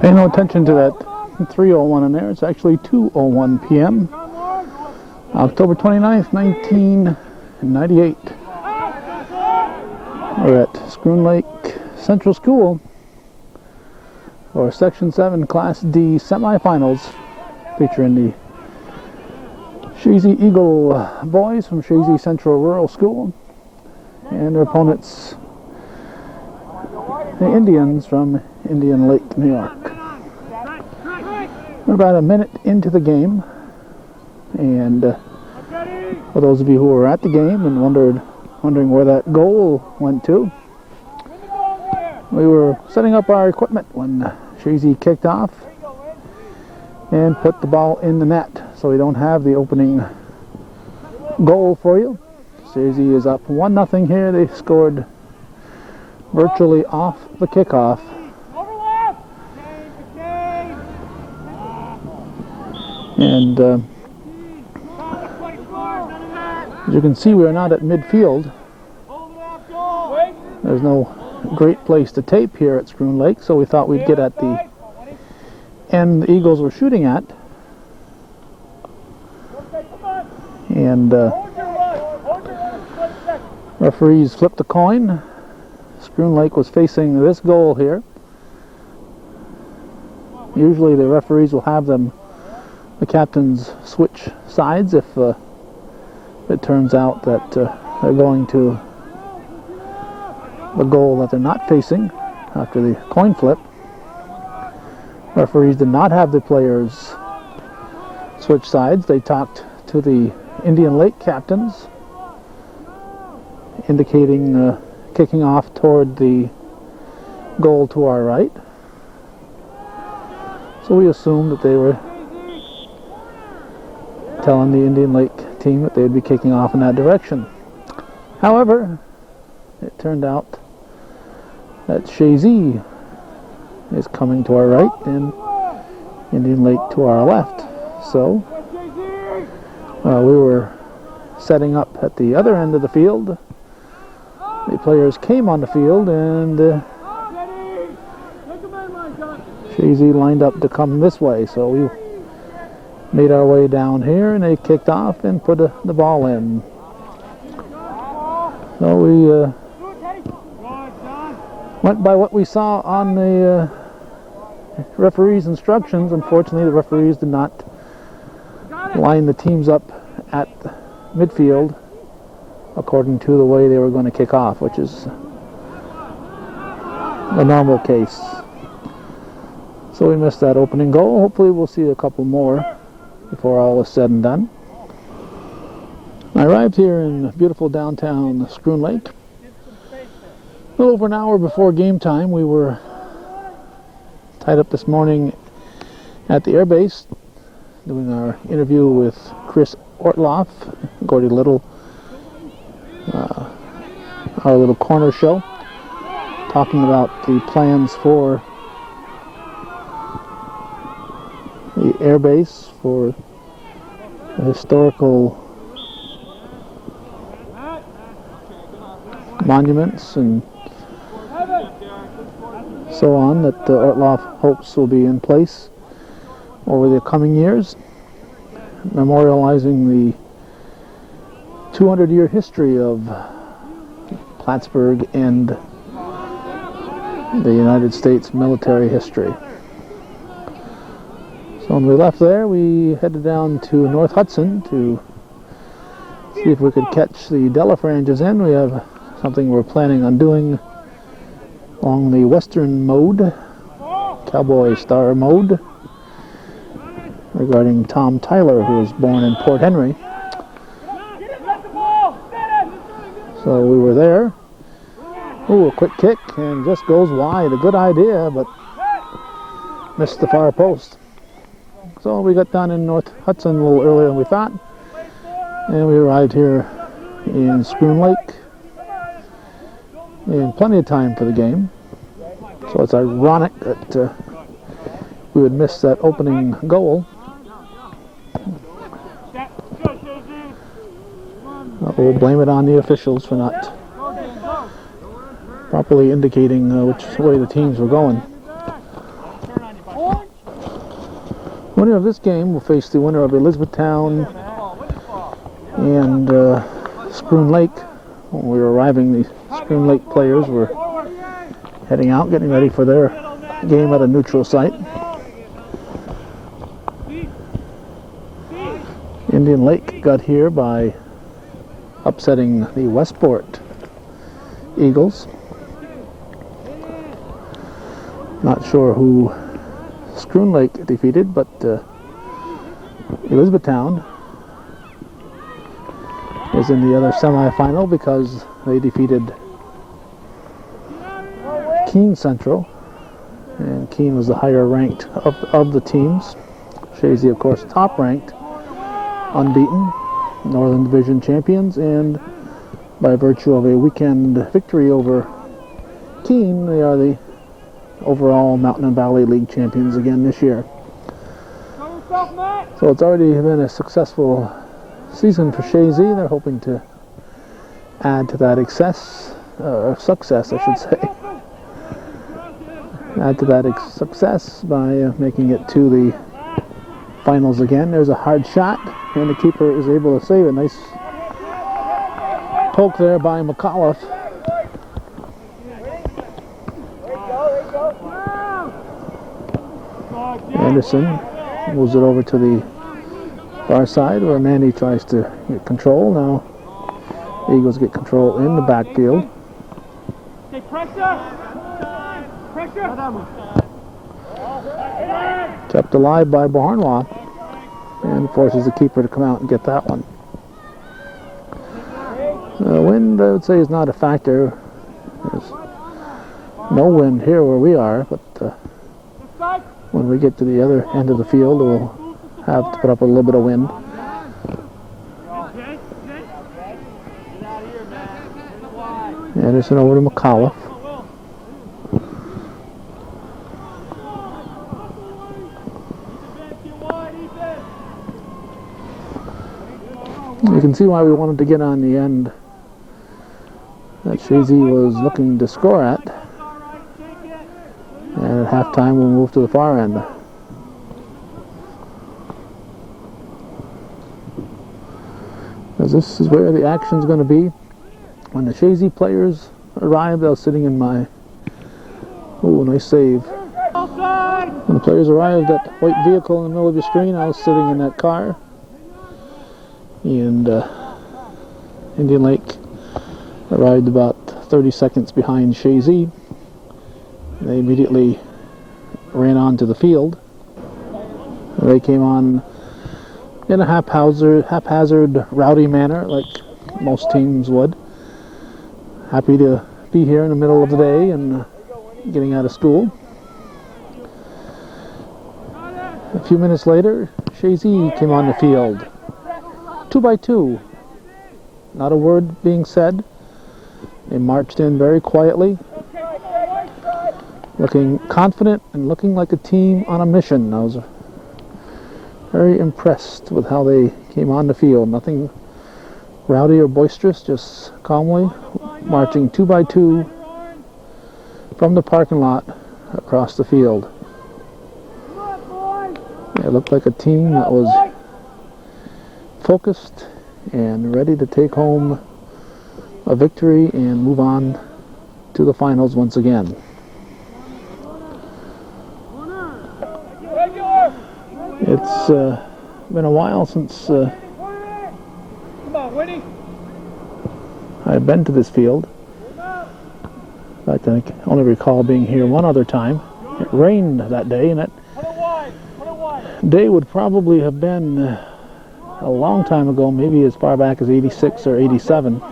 Pay no attention to that 3:01 in there. It's actually 2:01 p.m. October 29th, 1998. We're at Schroon Lake Central School for Section 7 Class D semifinals featuring the Chazy Eagle boys from Chazy Central Rural School and their opponents, the Indians from Indian Lake, New York. We're about a minute into the game, and for those of you who were at the game and wondering where that goal went to, we were setting up our equipment when Chazy kicked off and put the ball in the net, so we don't have the opening goal for you. Chazy is up 1-0 here. They scored virtually off the kickoff. And as you can see, we are not at midfield. There's no great place to tape here at Schroon Lake, so we thought we'd get at the end the Eagles were shooting at. And referees flipped a coin. Schroon Lake was facing this goal here. Usually the referees will have the captains switch sides if it turns out that they're going to the goal that they're not facing after the coin flip. Referees did not have the players switch sides. They talked to the Indian Lake captains, indicating kicking off toward the goal to our right. So we assumed that they were telling the Indian Lake team that they would be kicking off in that direction. However, it turned out that Chazy is coming to our right and Indian Lake to our left. So we were setting up at the other end of the field. The players came on the field, and Chazy lined up to come this way, so we made our way down here, and they kicked off and put the ball in. So we went by what we saw on the referee's instructions. Unfortunately, the referees did not line the teams up at midfield according to the way they were going to kick off, which is the normal case. So we missed that opening goal. Hopefully we'll see a couple more before all is said and done. I arrived here in beautiful downtown Schroon Lake a little over an hour before game time. We were tied up this morning at the airbase doing our interview with Chris Ortloff, Gordy Little, our little corner show, talking about the plans for the airbase, for the historical monuments and so on that Ortloff hopes will be in place over the coming years, memorializing the 200-year history of Plattsburgh and the United States military history. So when we left there, we headed down to North Hudson to see if we could catch the Delafranges in. We have something we're planning on doing along the western mode, Cowboy Star mode, regarding Tom Tyler, who was born in Port Henry. So we were there. Ooh, a quick kick, and just goes wide. A good idea, but missed the far post. So we got down in North Hudson a little earlier than we thought, and we arrived here in Schroon Lake in plenty of time for the game. So it's ironic that we would miss that opening goal. We'll blame it on the officials for not properly indicating which way the teams were going. Winner of this game will face the winner of Elizabethtown and Schroon Lake. When we were arriving, the Schroon Lake players were heading out, getting ready for their game at a neutral site. Indian Lake got here by upsetting the Westport Eagles. Not sure who Schroon Lake defeated, but Elizabethtown is in the other semifinal because they defeated Keene Central, and Keene was the higher ranked of the teams. Chazy, of course, top ranked, unbeaten, Northern Division champions, and by virtue of a weekend victory over Keene, they are the overall Mountain and Valley League champions again this year. So it's already been a successful season for Chazy. They're hoping to add to that success, I should say. Add to that success by making it to the finals again. There's a hard shot, and the keeper is able to save a nice poke there by McAuliffe. Anderson moves it over to the far side where Manny tries to get control. Now Eagles get control in the backfield. Kept alive by Barnwa and forces the keeper to come out and get that one. Wind, I would say, is not a factor. There's no wind here where we are, but when we get to the other end of the field, we'll have to put up a little bit of wind. Anderson over to McAuliffe. You can see why we wanted to get on the end that Chazy was looking to score at. And at halftime, we'll move to the far end. As this is where the action's going to be. When the Chazy players arrived, I was sitting in my... Ooh, nice save. When the players arrived at the white vehicle in the middle of your screen, I was sitting in that car. And Indian Lake arrived about 30 seconds behind Chazy. They immediately ran onto the field. They came on in a haphazard, rowdy manner, like most teams would. Happy to be here in the middle of the day and getting out of school. A few minutes later, Chazy came on the field. 2 by 2. Not a word being said. They marched in very quietly, looking confident and looking like a team on a mission. I was very impressed with how they came on the field. Nothing rowdy or boisterous, just calmly marching 2 by 2 from the parking lot across the field. It looked like a team that was focused and ready to take home a victory and move on to the finals once again. It's been a while since I've been to this field. In fact, I only recall being here one other time. It rained that day, and that day would probably have been a long time ago, maybe as far back as 86 or 87.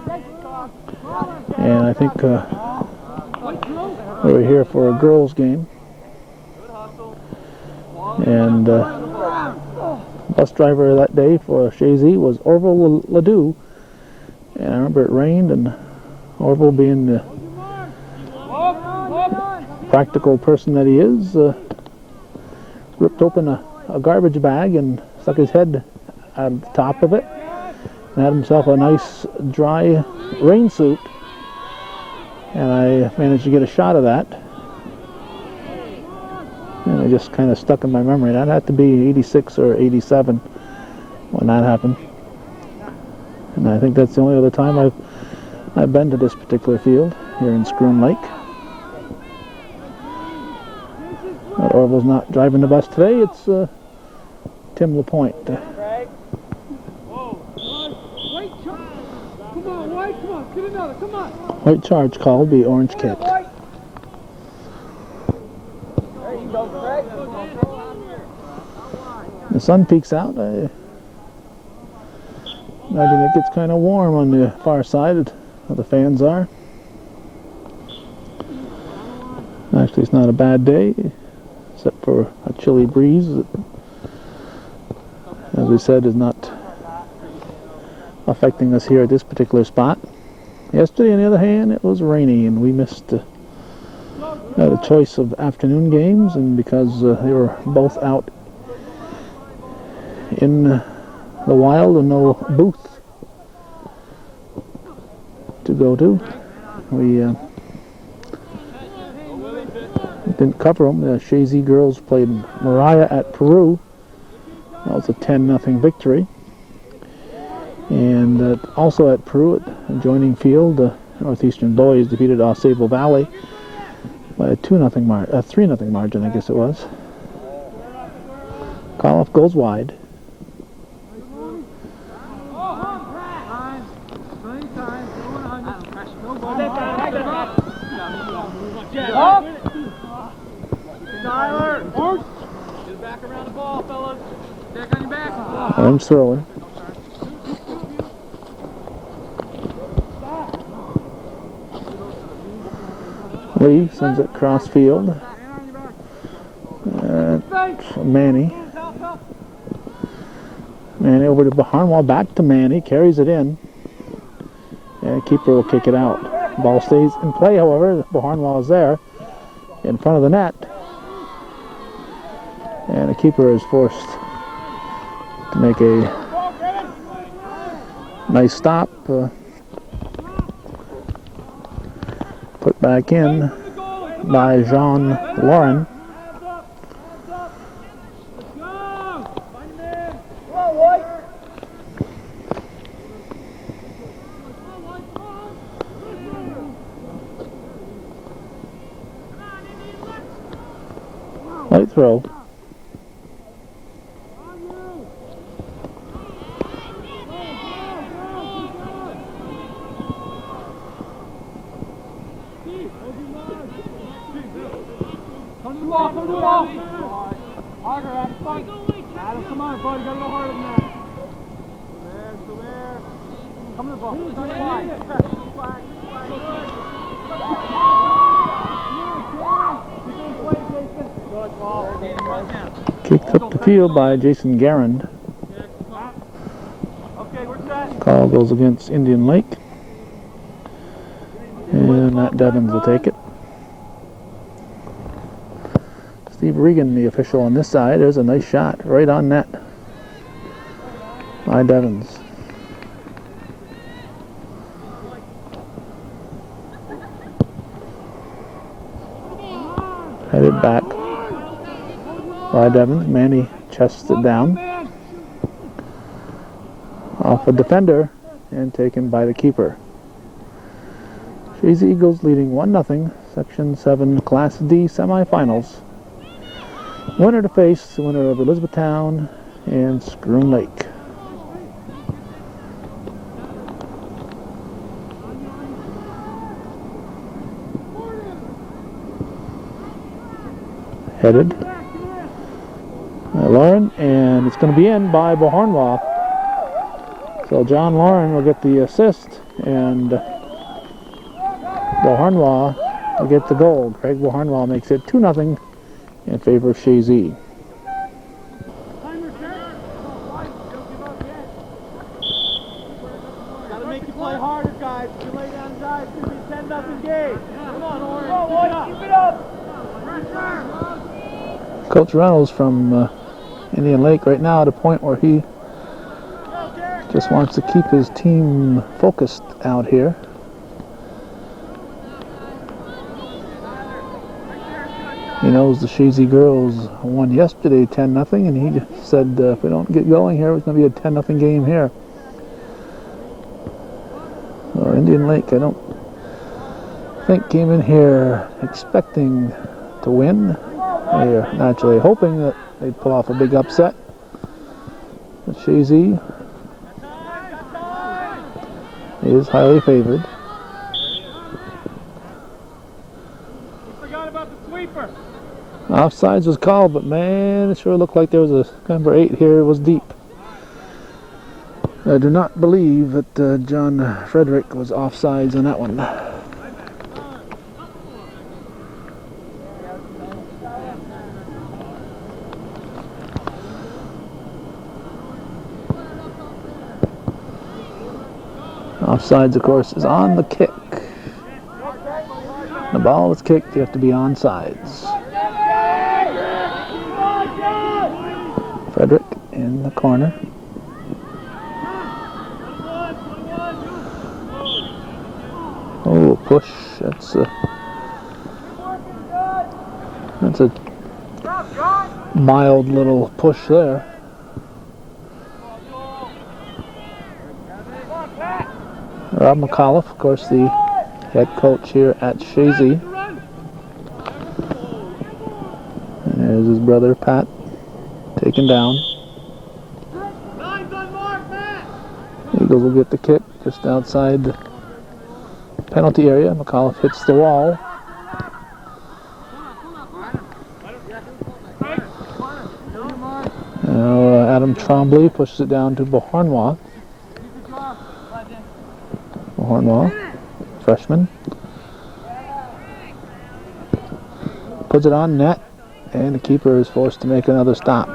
And I think we were here for a girls' game. And bus driver that day for Chazy was Orville Ledoux. And I remember it rained, and Orville, being the practical person that he is, ripped open a garbage bag and stuck his head at the top of it and had himself a nice dry rain suit and I managed to get a shot of that. And it just kind of stuck in my memory. That had to be 86 or 87 when that happened. And I think that's the only other time I've been to this particular field here in Schroon Lake. But Orville's not driving the bus today. It's Tim LaPointe. White charge called, be orange kick. The sun peeks out. I imagine it gets kind of warm on the far side where the fans are. Actually, it's not a bad day, except for a chilly breeze that, as we said, is not affecting us here at this particular spot. Yesterday, on the other hand, it was rainy, and we missed the choice of afternoon games, and because they were both out in the wild and no booth to go to, we didn't cover them. The Chazy girls played Mariah at Peru. That was a 10-0 victory. And also at Peru, at adjoining field, Northeastern boys defeated Osable Valley by a 3-0 margin, I guess it was. Call-off goes wide. Get back around the ball, fellas. Back on your back. I'm throwing. Lee sends it cross field. Manny over to Baharnwall, back to Manny, carries it in. And keeper will kick it out. Ball stays in play, however. Baharnwall is there in front of the net. And the keeper is forced to make a nice stop. Put back in by Jean Lauren. Light throw. Adam, come on, bud, you gotta go harder than that. Still there. Come to the ball. Kicked up the field by Jason Garand. Call goes against Indian Lake. And Matt Devins will take it. Steve Regan, the official on this side. There's a nice shot right on net by Devins. Headed back by Devins. Manny chests it down. Off a defender and taken by the keeper. Chazy Eagles leading 1-0. Section 7 Class D semifinals. Winner to face the winner of Elizabethtown and Schroon Lake. Headed Lauren, and it's going to be in by Baharnwall. So John Lauren will get the assist, and Baharnwall will get the goal. Craig Baharnwall makes it 2-0 in favor of Chazy. Gotta make you play harder, guys. If you lay down and die, it's gonna be a 10-0 game. Come on, Orange. Keep it up. Coach Reynolds from Indian Lake right now at a point where he just wants to keep his team focused out here. He knows the Chazy girls won yesterday 10-0, and he said if we don't get going here, it's going to be a 10-0 game here. So Indian Lake, I don't think, came in here expecting to win. They're naturally hoping that they'd pull off a big upset. But Chazy is highly favored. Forgot about the sweeper. Offsides was called, but man, it sure looked like there was a number 8 here. It was deep. I do not believe that John Frederick was offsides on that one. Offsides, of course, is on the kick. The ball is kicked, you have to be on sides. Frederick in the corner. Oh, push. That's a mild little push there. Rob McAuliffe, of course, the head coach here at Chazy. And there's his brother, Pat, taken down. Eagles will get the kick just outside the penalty area. McAuliffe hits the wall. Now Adam Trombley pushes it down to Beauharnois. Beauharnois, freshman. Puts it on net, and the keeper is forced to make another stop.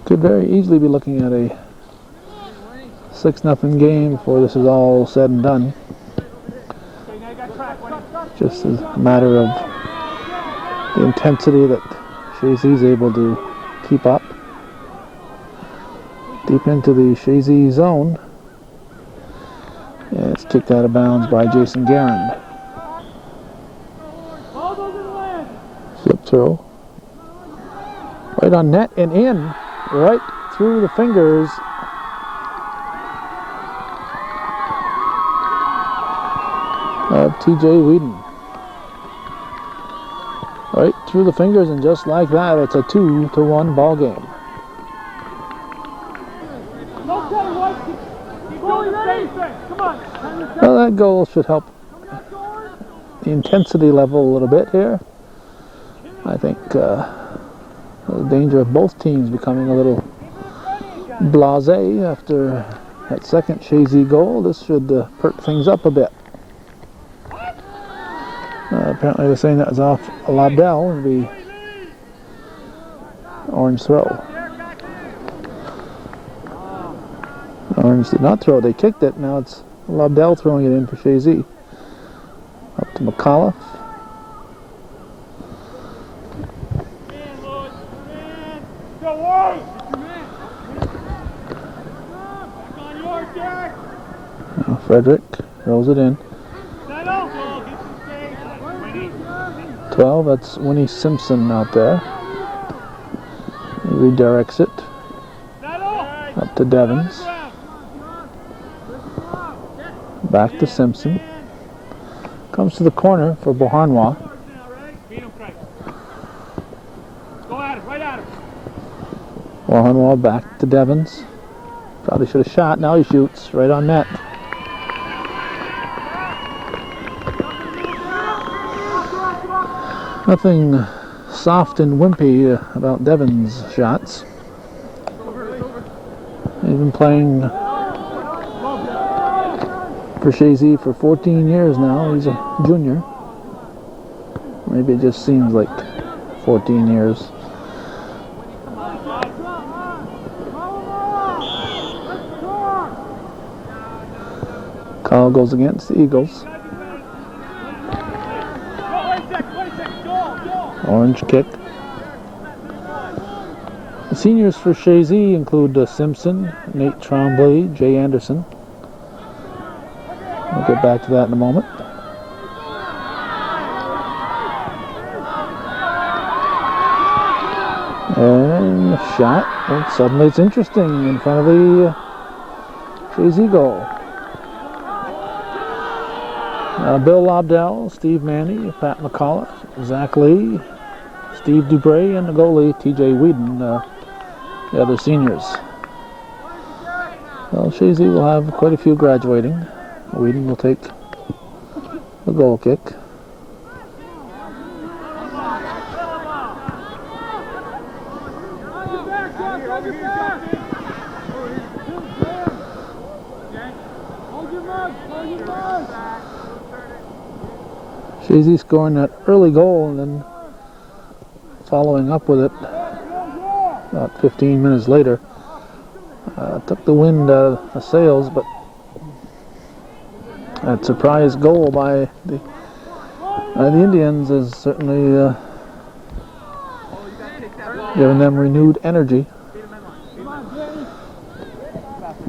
Could very easily be looking at a 6-0 game before this is all said and done. Just as a matter of the intensity that Chazy is able to keep up. Deep into the Chazy zone. And it's kicked out of bounds by Jason Garand. Flip throw. Right on net and in. Right through the fingers of TJ Whedon. Right through the fingers, and just like that, it's a 2-1 ball game. Well, that goal should help the intensity level a little bit here. I think the danger of both teams becoming a little blasé after that second Chazy goal. This should perk things up a bit. Apparently they're saying that was off Labdell and the Orange throw. Orange did not throw, they kicked it. Now it's Labdell throwing it in for Chazy. Up to McAuliffe. Now Frederick rolls it in. 12, that's Winnie Simpson out there. He redirects it. Up to Devins. Back to Simpson. Comes to the corner for Beauharnois. Beauharnois back to Devins. Probably should have shot. Now he shoots right on net. Nothing soft and wimpy about Devins' shots. He's been playing for Chazy for 14 years now. He's a junior. Maybe it just seems like 14 years. Call goes against the Eagles. Orange kick. The seniors for Chazy include Simpson, Nate Trombley, Jay Anderson. We'll get back to that in a moment. And a shot. And suddenly it's interesting in front of the Chazy goal. Bill Lobdell, Steve Manny, Pat McCullough, Zach Lee, Steve Dubray, and the goalie TJ Whedon, the other seniors. Well, Chazy will have quite a few graduating. Whedon will take the goal kick. Chazy scoring that early goal and then following up with it about 15 minutes later. Took the wind out of the sails, but that surprise goal by the Indians is certainly giving them renewed energy.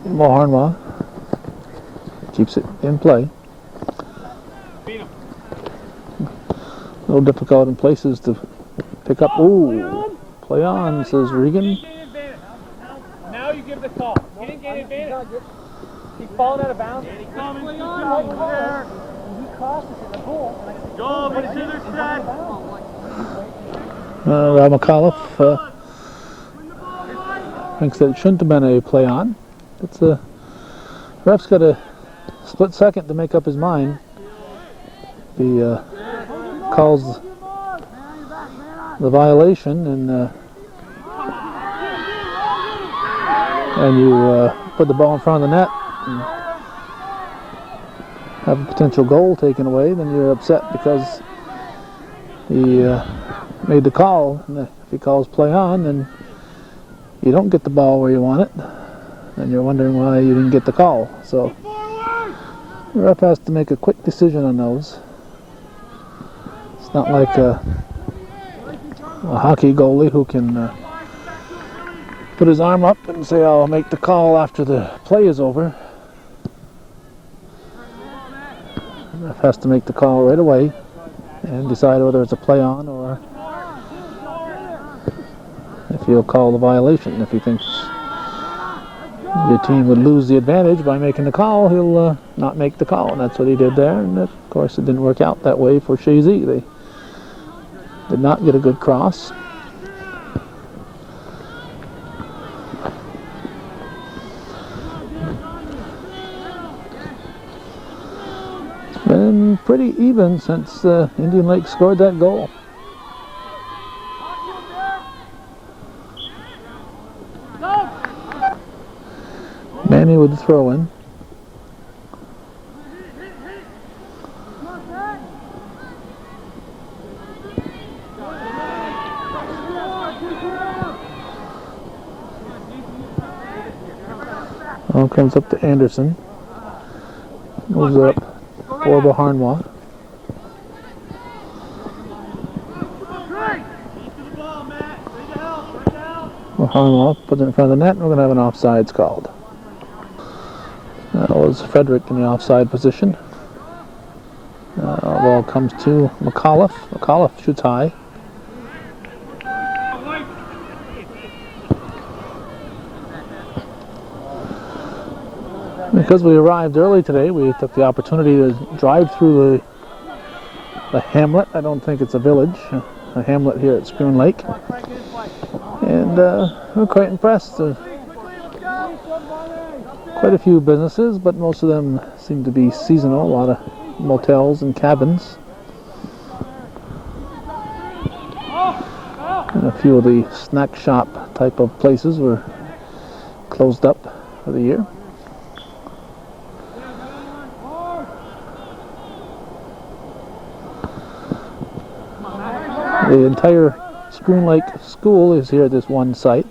Moharnwa keeps it in play. A little difficult in places to pick up. Ooh, play on, says Regan. Now you give the call. He didn't get advantage. He's falling out of bounds. He's coming. He's there. He crosses it. The goal. Go, but it's either set. McAuliffe thinks that it shouldn't have been a play on. It's a ref's got a split second to make up his mind. He calls the violation and you put the ball in front of the net and have a potential goal taken away, then you're upset because he made the call. And if he calls play on, then you don't get the ball where you want it, and you're wondering why you didn't get the call. So the ref has to make a quick decision on those. It's not like a hockey goalie who can put his arm up and say, I'll make the call after the play is over. The ref has to make the call right away and decide whether it's a play on or if he'll call the violation. If he thinks your team would lose the advantage by making the call, he'll not make the call, and that's what he did there. And of course it didn't work out that way for Chazy. They did not get a good cross. It's been pretty even since Indian Lake scored that goal. Manny with the throw in. Ball comes up to Anderson. Moves up for Moharnwa. Moharnwa puts it in front of the net, and we're going to have an offsides called. That was Frederick in the offside position. Ball comes to McAuliffe. McAuliffe shoots high. Because we arrived early today, we took the opportunity to drive through the hamlet. I don't think it's a village, a hamlet here at Schroon Lake. And we're quite impressed. Quite a few businesses, but most of them seem to be seasonal. A lot of motels and cabins. And a few of the snack shop type of places were closed up for the year. The entire Schroon Lake school is here at this one site.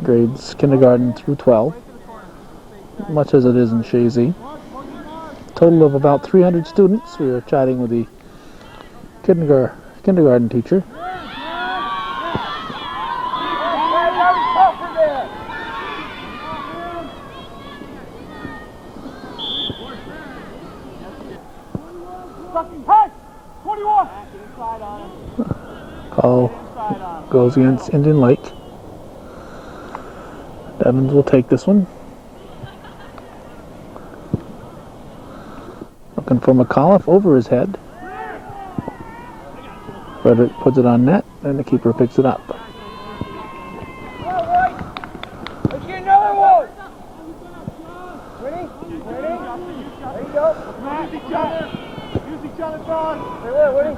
Grades kindergarten through 12, much as it is in Chazy. Total of about 300 students. We were chatting with the kindergarten teacher. goes against Indian Lake. Evans will take this one. Looking for McAuliffe over his head. Frederick puts it on net, and the keeper picks it up. Let's get another one. Ready? There you go. Use each other. Use each other's on. Stay there, Woody.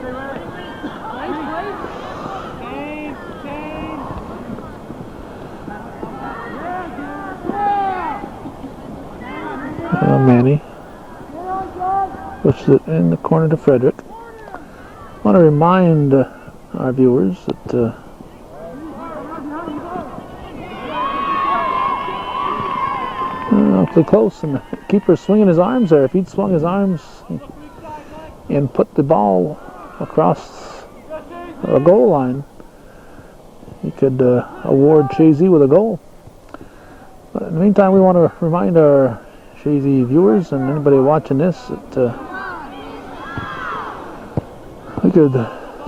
Manny pushes it in the corner to Frederick. I want to remind our viewers that awfully close, and the keeper's swinging his arms there. If he'd swung his arms and put the ball across a goal line, he could award Chazy with a goal. But in the meantime, we want to remind our Chazy viewers and anybody watching this that we could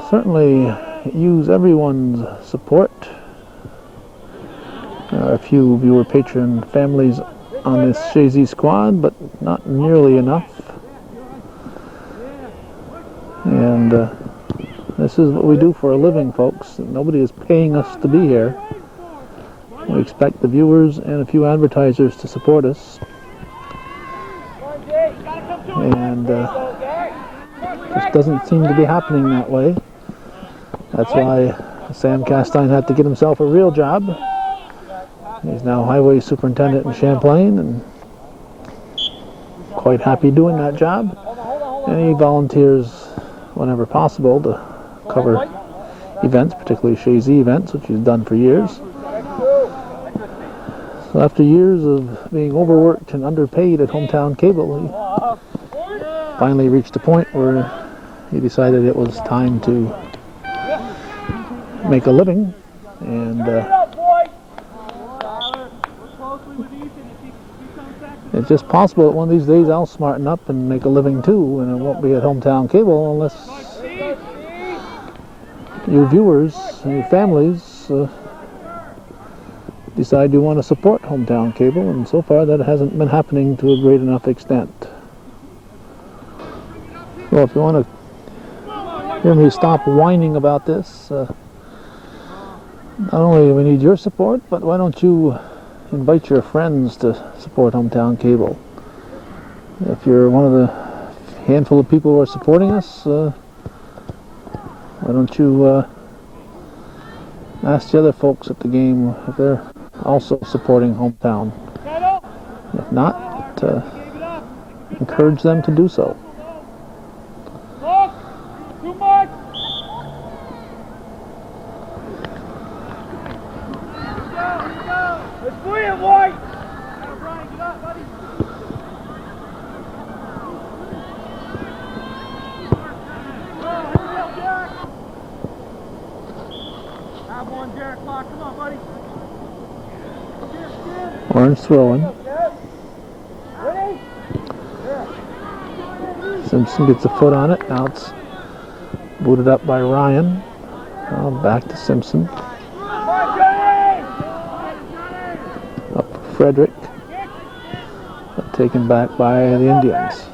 certainly use everyone's support. There are a few viewer patron families on this Chazy squad, but not nearly enough. And this is what we do for a living, folks. Nobody is paying us to be here. We expect the viewers and a few advertisers to support us. And just doesn't seem to be happening that way. That's why Sam Castine had to get himself a real job. He's now highway superintendent in Champlain and quite happy doing that job. And he volunteers whenever possible to cover events, particularly Chazy events, which he's done for years. So after years of being overworked and underpaid at Hometown Cable, he finally reached a point where he decided it was time to make a living, and it's just possible that one of these days I'll smarten up and make a living too, and it won't be at Hometown Cable unless your viewers and your families decide you want to support Hometown Cable, and so far that hasn't been happening to a great enough extent. Well, if you want to hear me stop whining about this, not only do we need your support, but why don't you invite your friends to support Hometown Cable? If you're one of the handful of people who are supporting us, why don't you ask the other folks at the game if they're also supporting Hometown. If not, encourage them to do so. Too much. Let's free it, White. Brian, get up, buddy. Have one, Derek Lock. Come on, buddy. Orange throwing. Simpson gets a foot on it. Now it's booted up by Ryan. Now back to Simpson. Up for Frederick. But taken back by the Indians.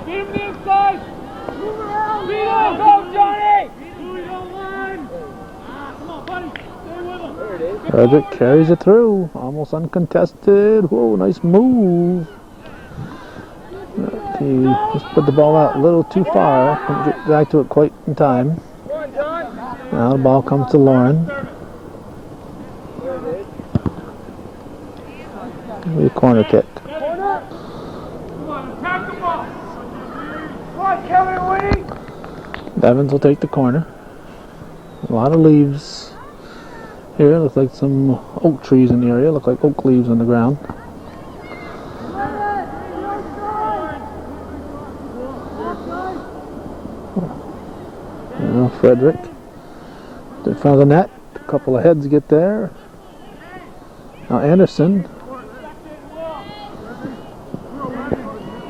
Beat him to the inside! Move around! Beat him! Go, Johnny! Come on, buddy! Stay with him! There it is. Frederick carries it through. Almost uncontested. Whoa, nice move. He just put the ball out a little too far. Couldn't get back to it quite in time. Now the ball comes to Lauren. A corner kick. Evans will take the corner. A lot of leaves here. Looks like some oak trees in the area. Look like oak leaves on the ground. Now Frederick in front of the net. A couple of heads get there. Now Anderson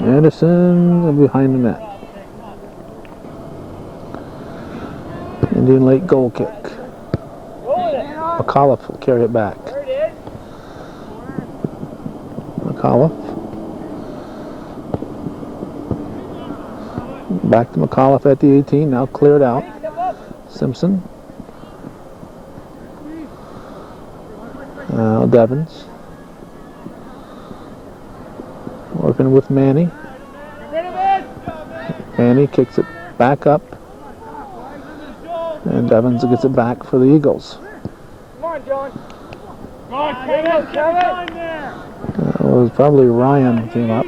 Anderson behind the net. Indian Lake goal kick. McAuliffe will carry it back. McAuliffe. Back to McAuliffe at the 18, now cleared out. Simpson. Now Devins. Working with Manny. Manny kicks it back up. And Devins gets it back for the Eagles. Come on, John. Come on, Kevin. That was probably Ryan who came up.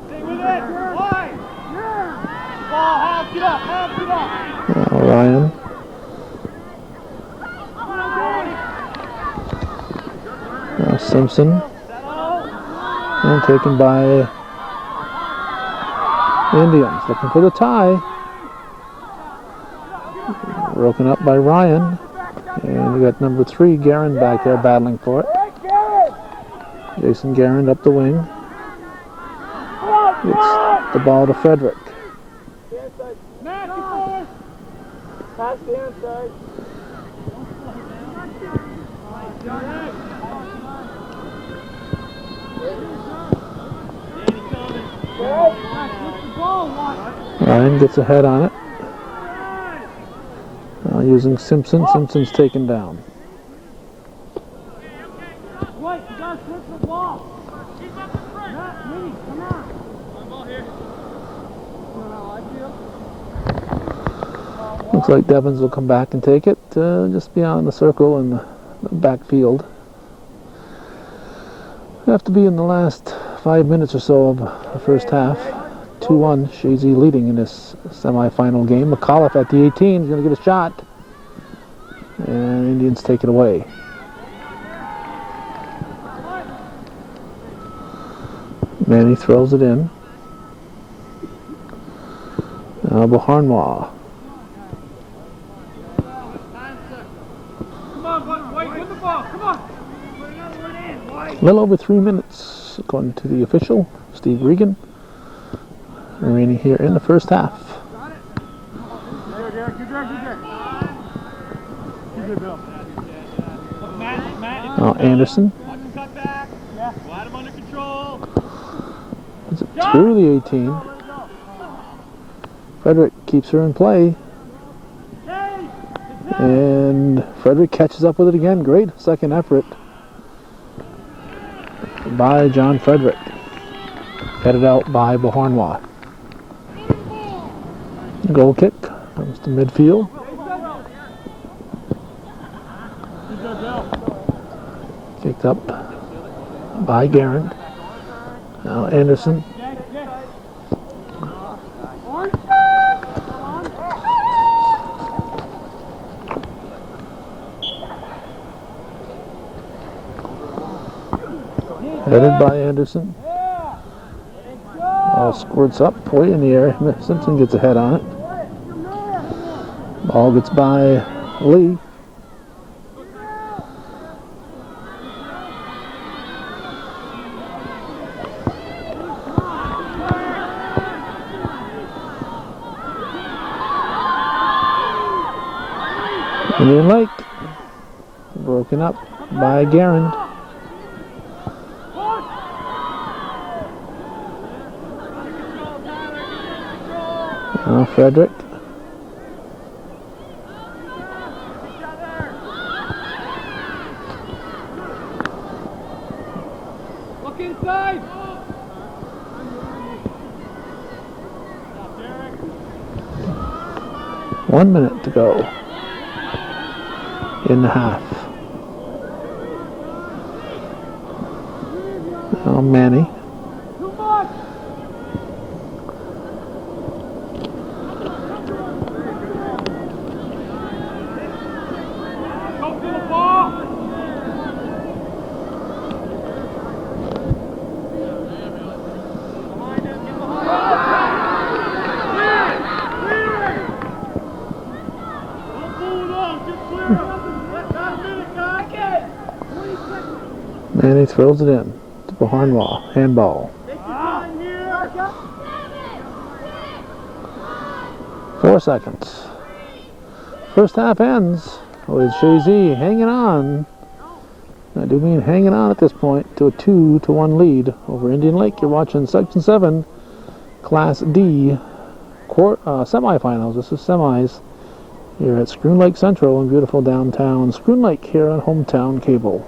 Stay with it. Wide. Ball, half it up. Now Ryan. Now Simpson. And taken by the Indians. Looking for the tie. Broken up by Ryan. And we got number 3, Guerin, back there battling for it. Jason Guerin up the wing. It's the ball to Frederick. Pass the inside. Ryan gets a head on it. Now using Simpson. Simpson's taken down. Wait, you gotta flip the ball. Keep up the front. Come on. Ball here. Looks like Devins will come back and take it just beyond the circle in the backfield. We have to be in the last 5 minutes or so of the first half. 2-1, Chazy leading in this semifinal game. McAuliffe at the 18 is going to get a shot. And Indians take it away. Manny throws it in. Now Boharnois. Come on, wait, with the ball. Come on. Put another one in. A little over 3 minutes, according to the official, Steve Regan. Remaining here in the first half. Now Anderson. Cut back. Yeah. Glad him under control. Is it through the 18? Frederick keeps her in play. And Frederick catches up with it again. Great second effort by John Frederick. Headed out by Boharnois. Goal kick comes to midfield. Kicked up by Guerin. Now Anderson. Headed by Anderson. Ball squirts up, way in the air. Simpson gets a head on it. Ball gets by Lee. Indian Lake. Broken up by Guerin. Now Frederick. Look inside. 1 minute to go in the half. Now Manny. Too much. Go for the ball. Manny throws it in to Beauharnois handball. 4 seconds. First half ends with Chazy hanging on. I do mean hanging on at this point to a 2-1 lead over Indian Lake. You're watching Section 7, Class D semifinals. This is semis here at Schroon Lake Central in beautiful downtown Schroon Lake here on Hometown Cable.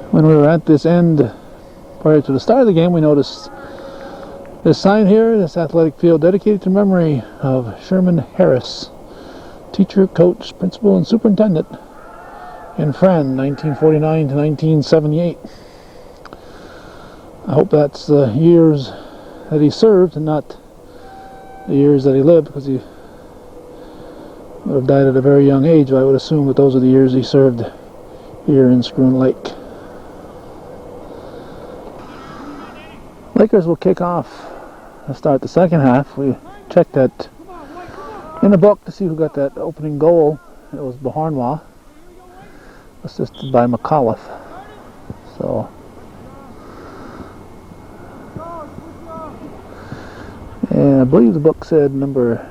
When we were at this end prior to the start of the game, we noticed this sign here, this athletic field dedicated to memory of Sherman Harris, teacher, coach, principal, and superintendent and friend, 1949 to 1978. I hope that's the years that he served and not the years that he lived, because he would have died at a very young age. I would assume that those are the years he served here in Schroon Lake. Lakers will kick off to start the second half. We checked that in the book to see who got that opening goal. It was Beauharnois, assisted by McAuliffe. So, and I believe the book said number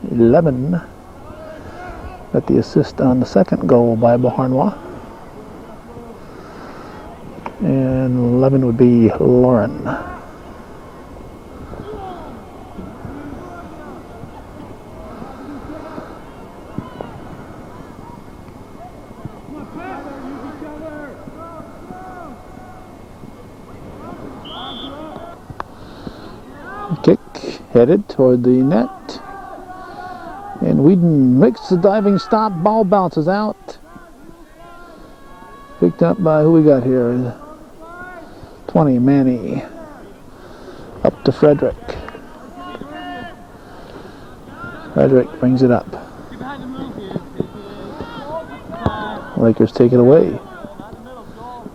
11 got the assist on the second goal by Beauharnois. And 11 would be Lauren. Kick headed toward the net. And Whedon makes the diving stop. Ball bounces out. Picked up by who we got here? 20, Manny. Up to Frederick. Frederick brings it up. Lakers take it away.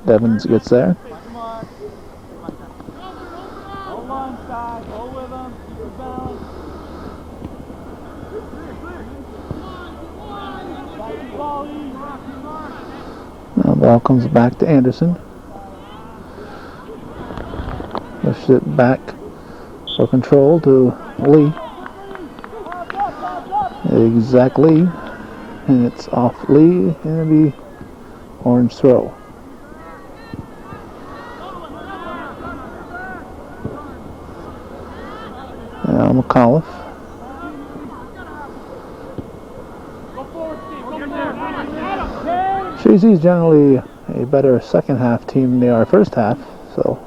Devins gets there. Now the ball comes back to Anderson. Pushes it back for control to Lee. Exactly. And it's off Lee, and it'll be orange throw. Now McAuliffe. Chazy is generally a better second half team than they are first half, so.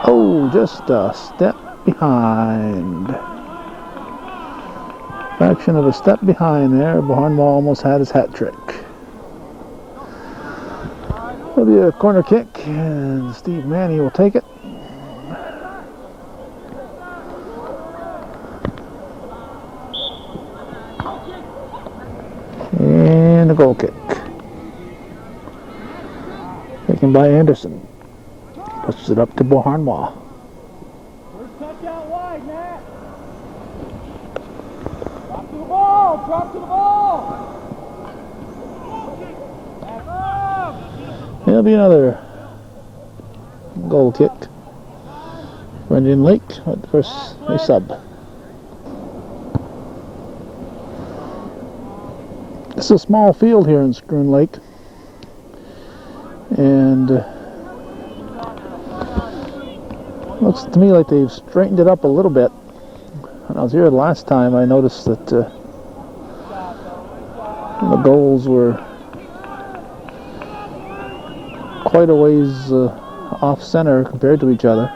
Oh, just a step behind. Fraction of a step behind there. Beauharnois almost had his hat trick. It'll be a corner kick, and Steve Manny will take it. And a goal kick. Taken by Anderson. Pushes it up to Beauharnois. First touch out wide, Matt. Drop to the ball. Drop to the ball. There'll be another goal kick for Indian Lake. But first, a sub. It's a small field here in Schroon Lake. And looks to me like they've straightened it up a little bit. When I was here last time, I noticed that the goals were quite a ways off center compared to each other.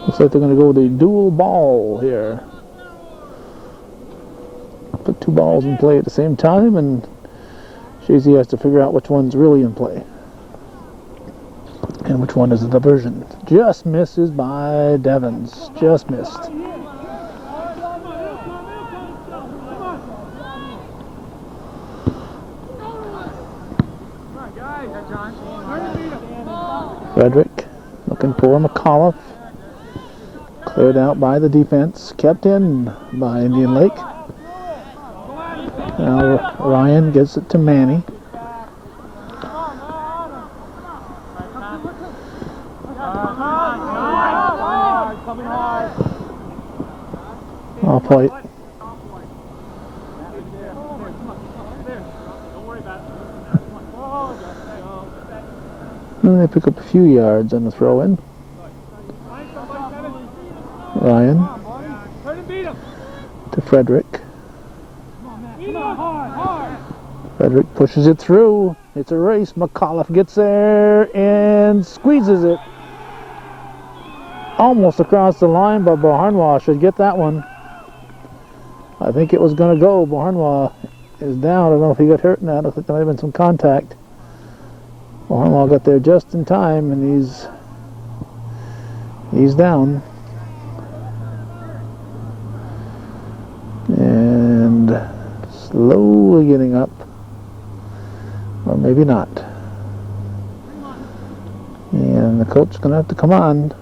Looks like they're going to go with a dual ball here. Put two balls in play at the same time, and Chazy has to figure out which one's really in play and which one is a diversion. Just misses by Devins. Just missed. Frederick looking for McAuliffe. Cleared out by the defense. Kept in by Indian Lake. Now Ryan gets it to Manny. Off point. And they pick up a few yards on the throw in. Ryan to Frederick. Frederick pushes it through. It's a race. McAuliffe gets there and squeezes it. Almost across the line, but Beauharnois should get that one. I think it was going to go. Beauharnois is down. I don't know if he got hurt in that. I think there might have been some contact. Beauharnois got there just in time, and he's down. And slowly getting up. Or maybe not. And the coach is going to have to come on.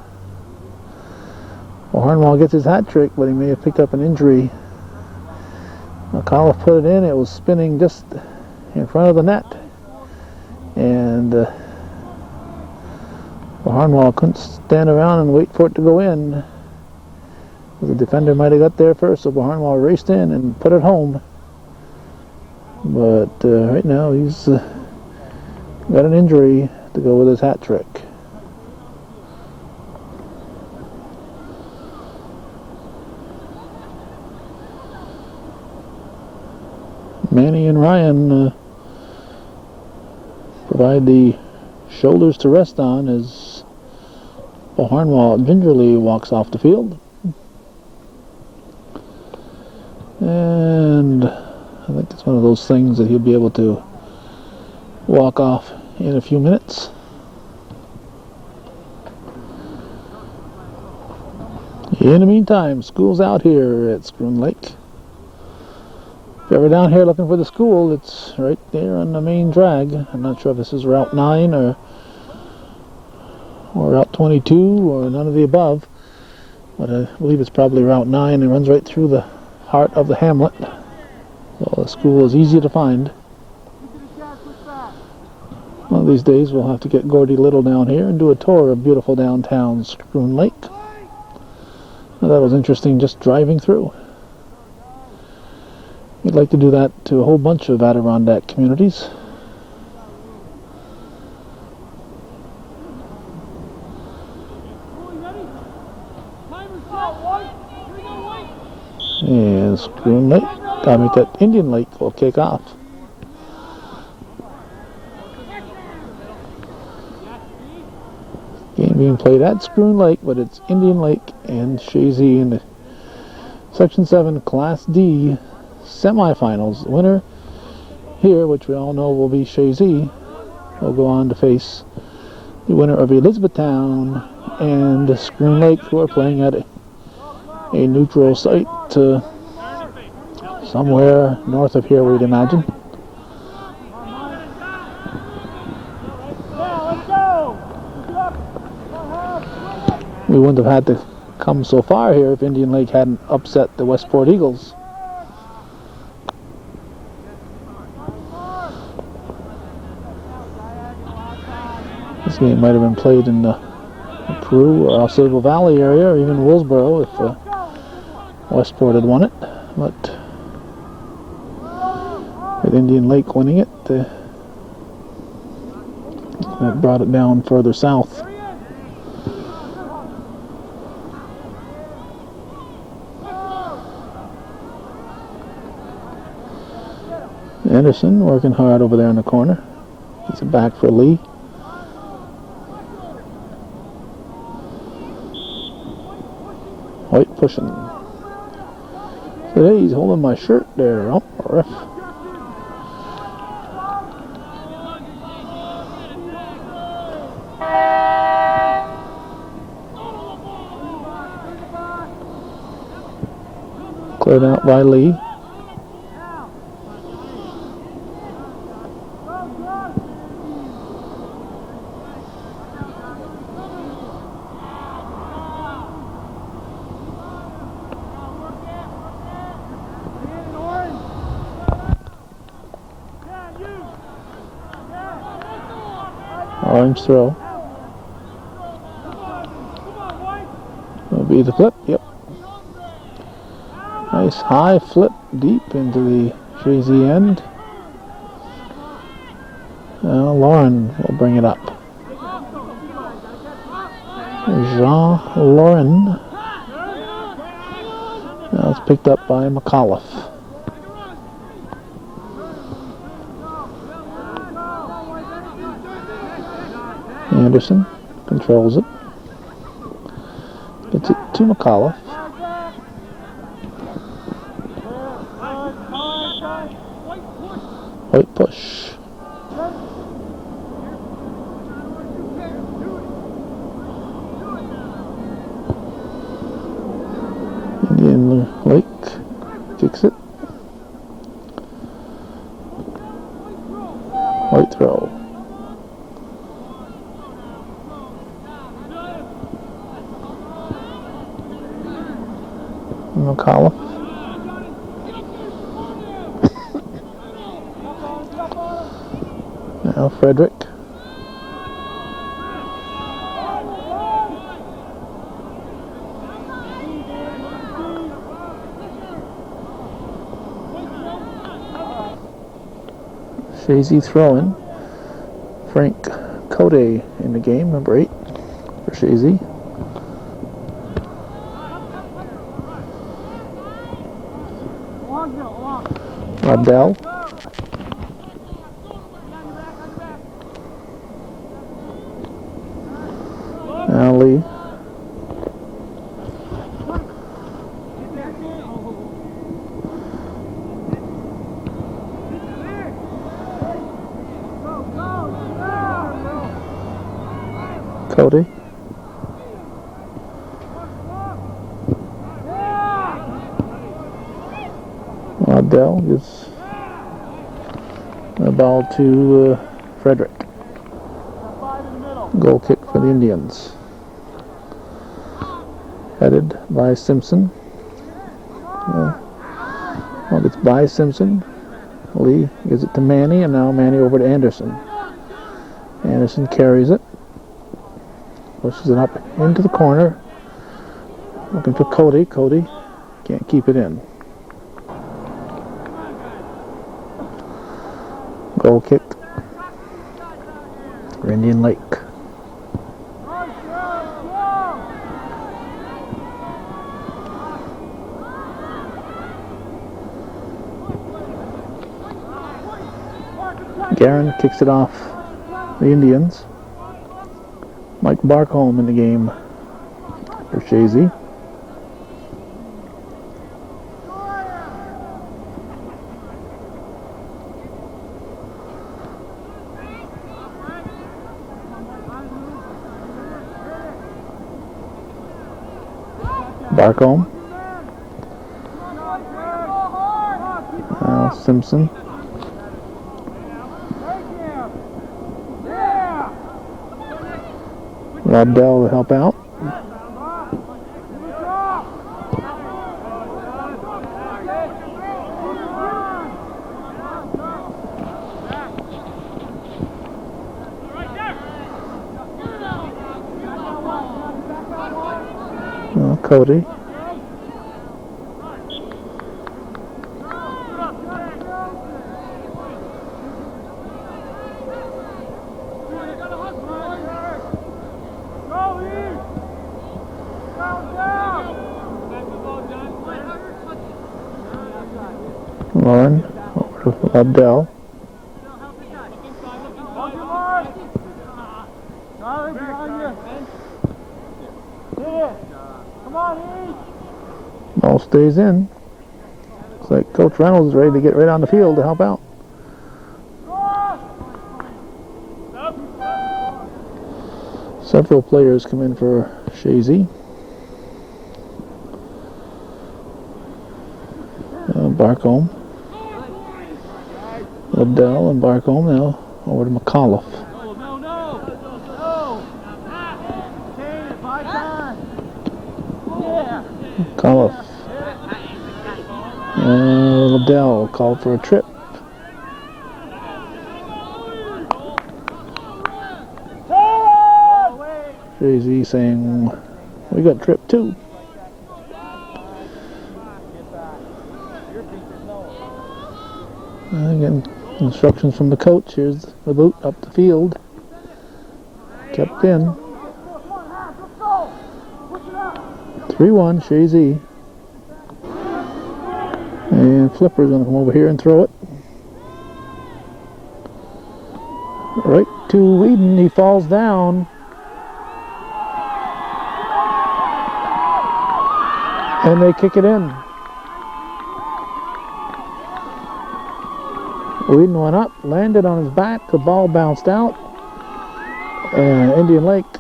Beauharnois gets his hat trick, but he may have picked up an injury. McAuliffe put it in. It was spinning just in front of the net. And Beauharnois couldn't stand around and wait for it to go in. The defender might have got there first, so Beauharnois raced in and put it home. But right now he's got an injury to go with his hat trick. Manny and Ryan provide the shoulders to rest on as Beauharnois gingerly walks off the field. And I think it's one of those things that he'll be able to walk off in a few minutes. In the meantime, school's out here at Schroon Lake. If you're ever down here looking for the school, it's right there on the main drag. I'm not sure if this is Route 9 or Route 22 or none of the above, but I believe it's probably Route 9. It runs right through the heart of the hamlet. So the school is easy to find. One of these days we'll have to get Gordy Little down here and do a tour of beautiful downtown Schroon Lake. Well, that was interesting just driving through. We'd like to do that to a whole bunch of Adirondack communities. And Schroon Lake, I mean that Indian Lake will kick off. Game being played at Schroon Lake, but it's Indian Lake and Chazy in the Section 7 Class D semifinals. The winner here, which we all know will be Chazy, will go on to face the winner of Elizabethtown and Schroon Lake, who are playing at a neutral site somewhere north of here, we'd imagine. We wouldn't have had to come so far here if Indian Lake hadn't upset the Westport Eagles. This game might have been played in the Peru or Oswego Valley area, or even Willsboro if Westport had won it. But with Indian Lake winning it, that brought it down further south. Anderson working hard over there in the corner. Gets it back for Lee. White pushing. Hey, he's holding my shirt there. Oh, ref. Cleared out by Lee. Orange throw. Will be the flip. Yep. Nice high flip deep into the Chazy end. Lauren will bring it up. Jean Lauren. Now it's picked up by McAuliffe. Anderson controls it. Gets it to McAuliffe. White push. Indian Lake kicks it. White throw. McAuliffe. Now Frederick. Chazy throwing. Frank Cote in the game, number 8 for Chazy. Abdel. Ali. Cody. Abdel gives the ball to Frederick. Goal kick for the Indians. Headed by Simpson. Well, it's by Simpson. Lee gives it to Manny, and now Manny over to Anderson. Anderson carries it. Pushes it up into the corner. Looking for Cody. Cody can't keep it in. Goal kick for Indian Lake. Guerin kicks it off the Indians. Mike Barkholm in the game for Chazy. Barkholm. Now Simpson. Abdel to help out. Cody. Lauren over to Abdel. Ball stays in. Looks like Coach Reynolds is ready to get right on the field to help out. Several players come in for Chazy. Barkholm. Abdel and Barkholm now over to McAuliffe. McAuliffe. And Abdel called for a trip. Chazy saying, we got trip too. Again, instructions from the coach. Here's the boot up the field. Kept in. 3-1, Chazy. And Flipper's going to come over here and throw it. Right to Whedon. He falls down. And they kick it in. Whedon went up, landed on his back. The ball bounced out. And Indian Lake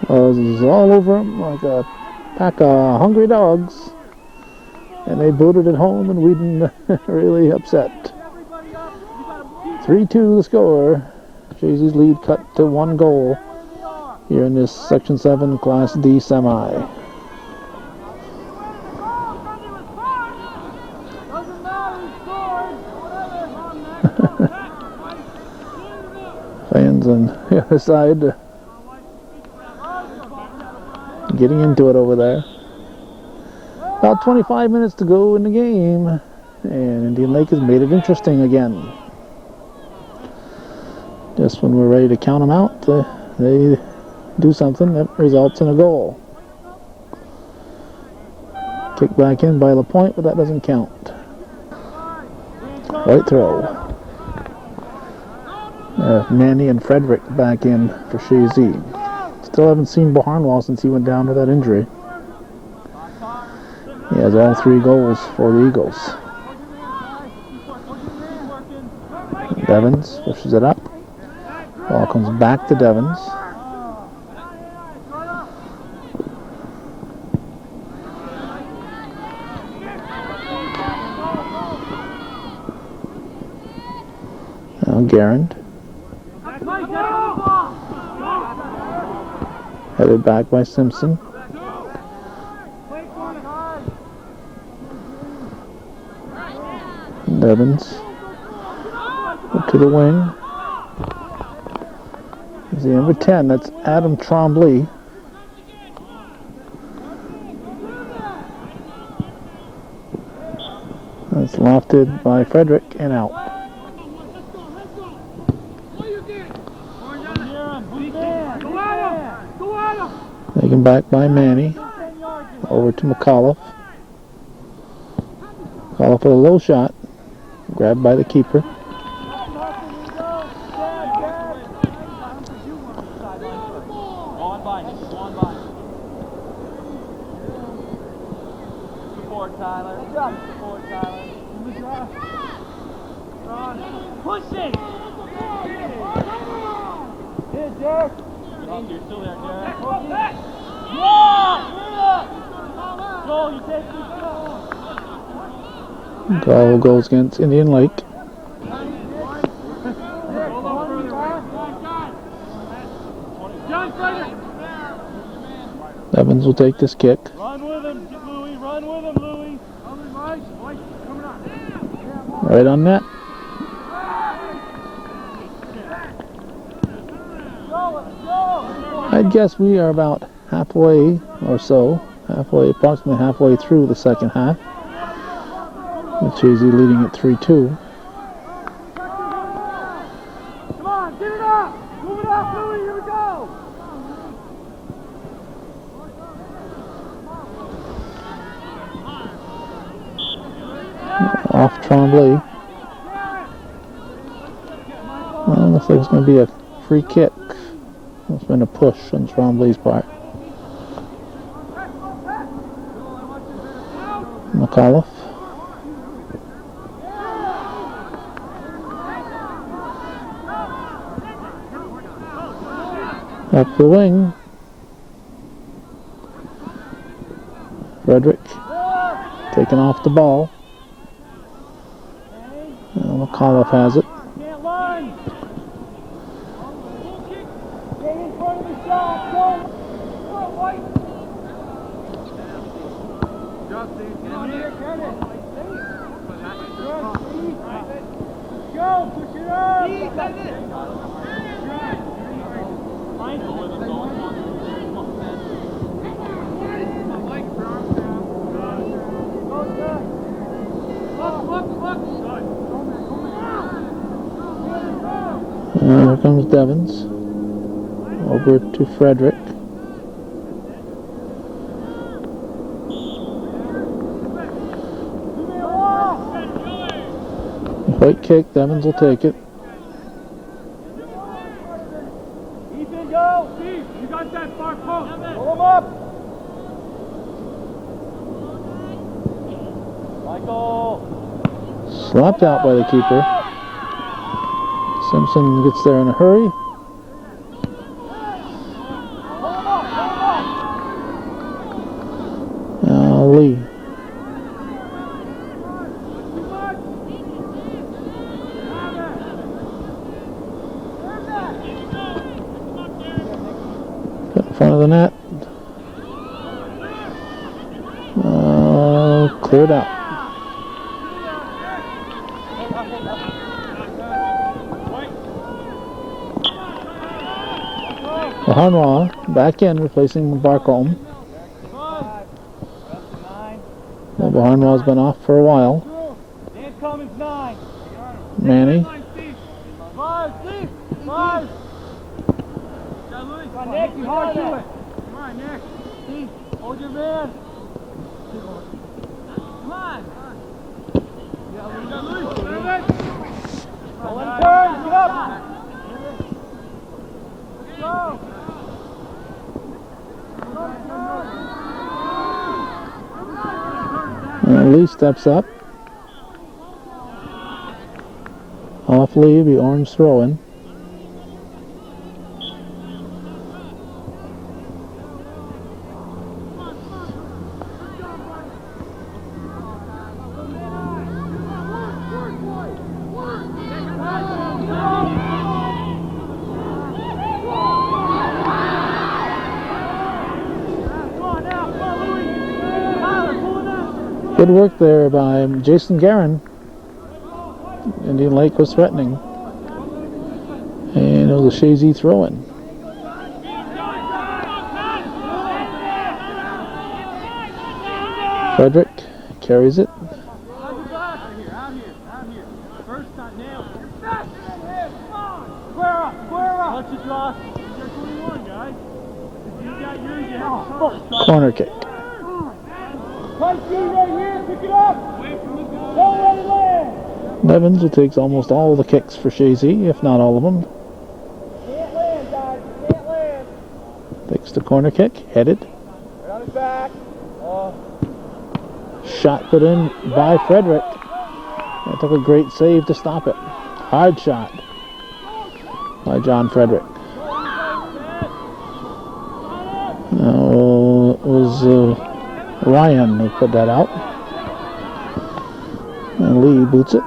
was all over him like a pack of hungry dogs. And they booted it home, and Whedon really upset. 3-2 the score. Chazy's lead cut to 1 goal here in this Section 7 Class D semi. Fans on the other side getting into it over there. About 25 minutes to go in the game, and Indian Lake has made it interesting again. Just when we're ready to count them out, they do something that results in a goal. Kicked back in by LaPointe, but that doesn't count. Right throw. Manny and Frederick back in for Chazy. Still haven't seen Barnwell since he went down with that injury. He has all 3 goals for the Eagles. Devins pushes it up. Ball comes back to Devins. Now Garand. Headed back by Simpson. Devins to the wing. He's the number 10. That's Adam Trombley. That's lofted by Frederick and out. Taken back by Manny. Over to McAuliffe. McAuliffe with a low shot. Grabbed by the keeper. Push it! Here, Derek! You're still there, Derek. Joel, you take this Goal goes against Indian Lake. Evans will take this kick. Run with him, Louie. Run with him, Louie. Right on net. I'd guess we are about halfway or so. Approximately halfway through the second half. With Chazy leading at 3-2. Come on, give it up! Move it up, Louie, here we go! Off Trombley. Well, looks like it's going to be a free kick. It's been a push on Trombley's part. McAuliffe. Up the wing. Frederick taking off the ball. Now McAuliffe has it. Can't run! Stay in front of the shot, go! Go, White! Justin, get in here, get it! Go, push it up! Here comes Devins. Over to Frederick. White kick, Devins will take it. Ethan, go! Steve, you got that far post. Pull him up! Michael! Slapped out by the keeper. Simpson gets there in a hurry. Lee. Got in front of the net. Cleared out. Hanwha back in, replacing Barcombe. Hanwha's been off for a while. Manny. Nick, you hard to it. Come on, Nick. Steve, hold your man. Come on. Don't let him turn. Get up. Let's go. Lee steps up. Off Lee, the orange throw-in. Good work there by Jason Guerin. Indian Lake was threatening. And it was a Chazy throw-in. Frederick carries it. Out here. First time, nail it. Square up. Let's just draw. You're 21, guys. If you got yours, you have to Corner kick. right here, pick it up! Don't let it land! Devins, who takes almost all the kicks for Chazy, if not all of them. Can't land, guys. Can't land. Takes the corner kick, headed. Right on his back. Shot put in by Frederick. It took a great save to stop it. Hard shot by John Frederick. Now it was Ryan who put that out. And Lee boots it.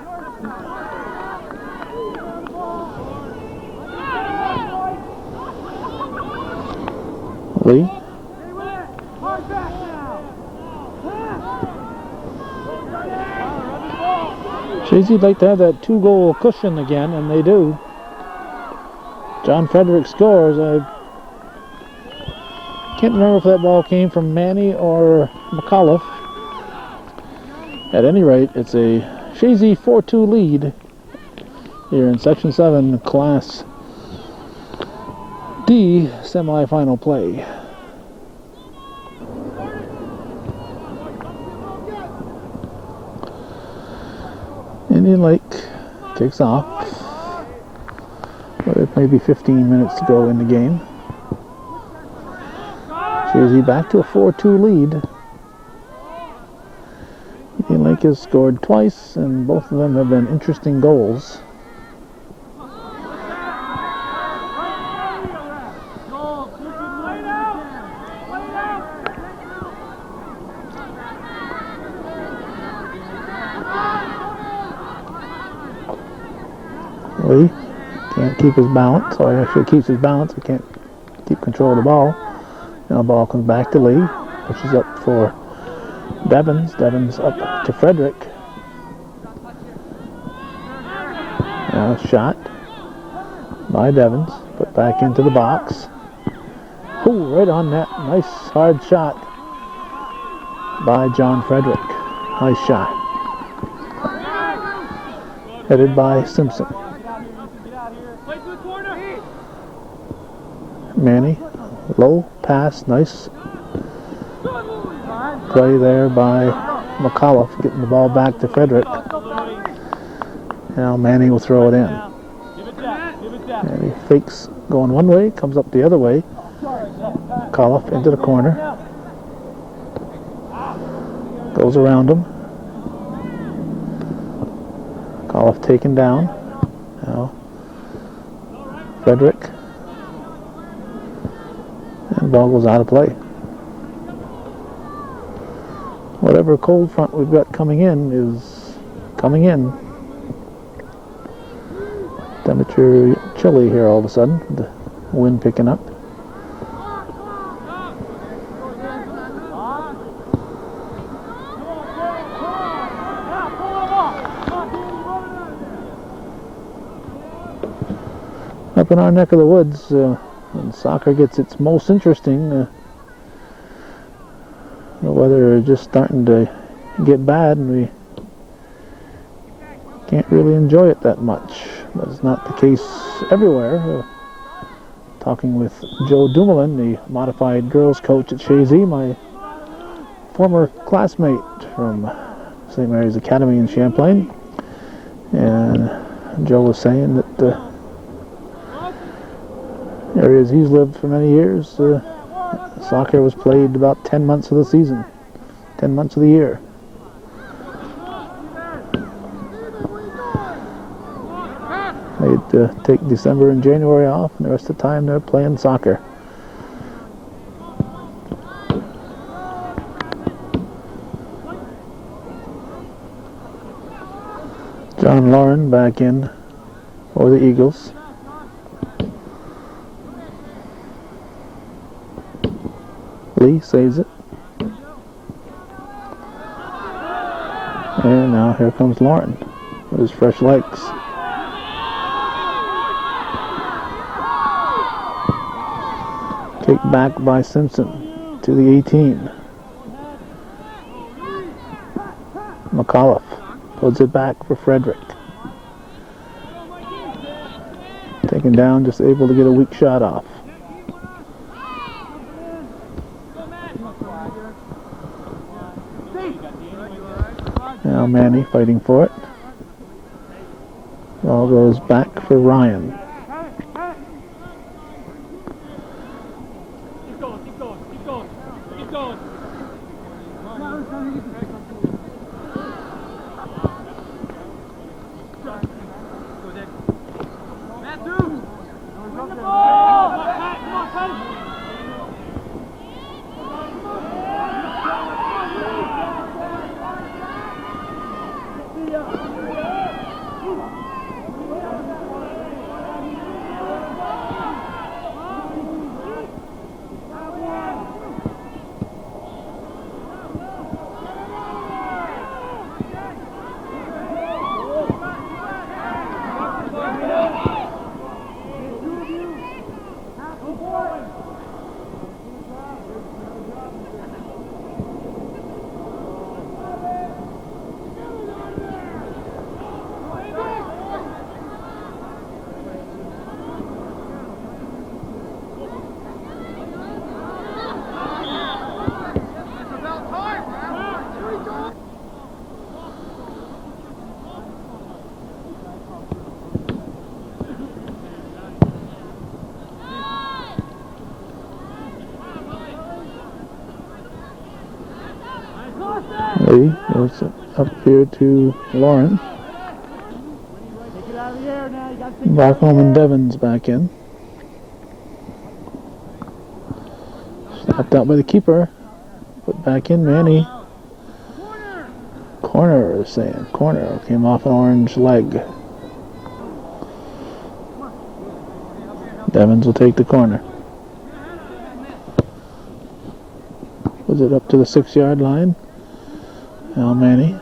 Lee. Chazy'd like to have that 2-goal cushion again, and they do. John Frederick scores. I can't remember if that ball came from Manny or McAuliffe. At any rate, it's a Chazy 4-2 lead here in Section 7 Class D semifinal play. Indian Lake kicks off with maybe 15 minutes to go in the game. Chazy back to a 4-2 lead. Indian Lake has scored twice, and both of them have been interesting goals. Lee can't keep his balance, or actually keeps his balance, but can't keep control of the ball. Now the ball comes back to Lee, pushes up for Devins. Devins up to Frederick. Now shot by Devins, put back into the box. Ooh, right on net. Nice hard shot by John Frederick. Nice shot. Headed by Simpson. Play to the corner. Manny, low pass, nice play there by McAuliffe, getting the ball back to Frederick. Now Manny will throw it in. And he fakes going one way, comes up the other way. McAuliffe into the corner. Goes around him. McAuliffe taken down. Now Frederick. And ball goes out of play. Whatever cold front we've got coming in is coming in. Temperature chilly here all of a sudden. The wind picking up. Up in our neck of the woods, when soccer gets its most interesting, the weather is just starting to get bad and we can't really enjoy it that much. But it's not the case everywhere. Talking with Joe Dumoulin, the modified girls coach at Chazy, my former classmate from St. Mary's Academy in Champlain. And Joe was saying that areas he's lived for many years, soccer was played about 10 months of the season, 10 months of the year. They'd take December and January off, and the rest of the time they're playing soccer. John Lauren back in for the Eagles. Lee saves it. And now here comes Lauren with his fresh legs. Kicked back by Simpson to the 18. McAuliffe puts it back for Frederick. Taken down, just able to get a weak shot off. Now Manny fighting for it. Ball goes back for Ryan. Lee goes up here to Lauren. Barcombe and Devons back in. Snapped out by the keeper. Put back in Manny. Corner is saying. Corner came off an orange leg. Devons will take the corner. Was it up to the 6-yard line? Now Manny.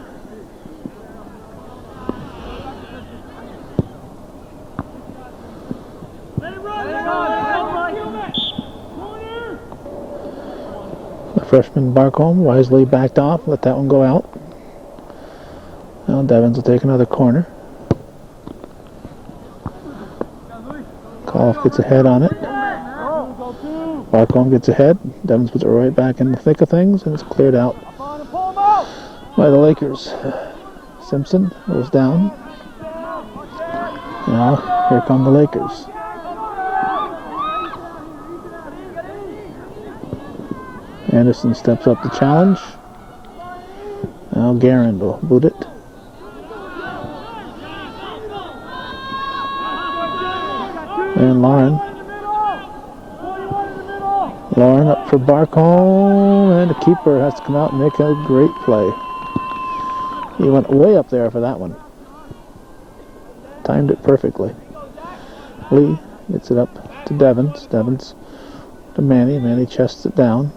The freshman Barcombe wisely backed off, let that one go out. Now Devons will take another corner. McAuliffe gets ahead on it. Barcombe gets ahead. Devins puts it right back in the thick of things, and it's cleared out by the Lakers. Simpson goes down. Now, here come the Lakers. Anderson steps up to challenge. Now Guerin will boot it. And Lauren up for Barcombe, and the keeper has to come out and make a great play. He went way up there for that one. Timed it perfectly. Lee gets it up to Devins. Devins to Manny. Manny chests it down.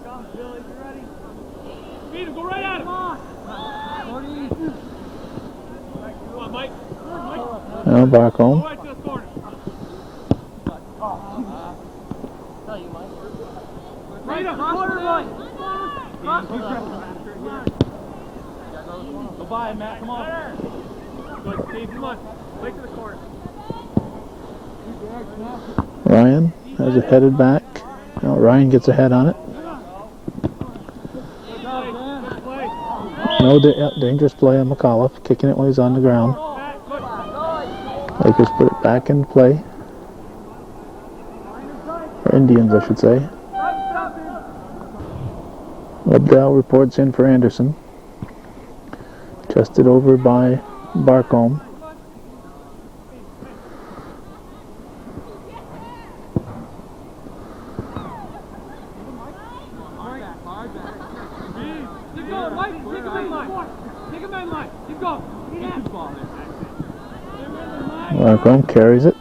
Now Barcombe. Go by him, Matt. Come on. Good, Steve. Come on. Play to the corner. Ryan has it headed back. Now Ryan gets ahead on it. No dangerous play on McAuliffe, kicking it when he's on the ground. Lakers put it back in play. Or Indians, I should say. Lobdell reports in for Anderson. Chested over by Barcombe. Barcombe carries it.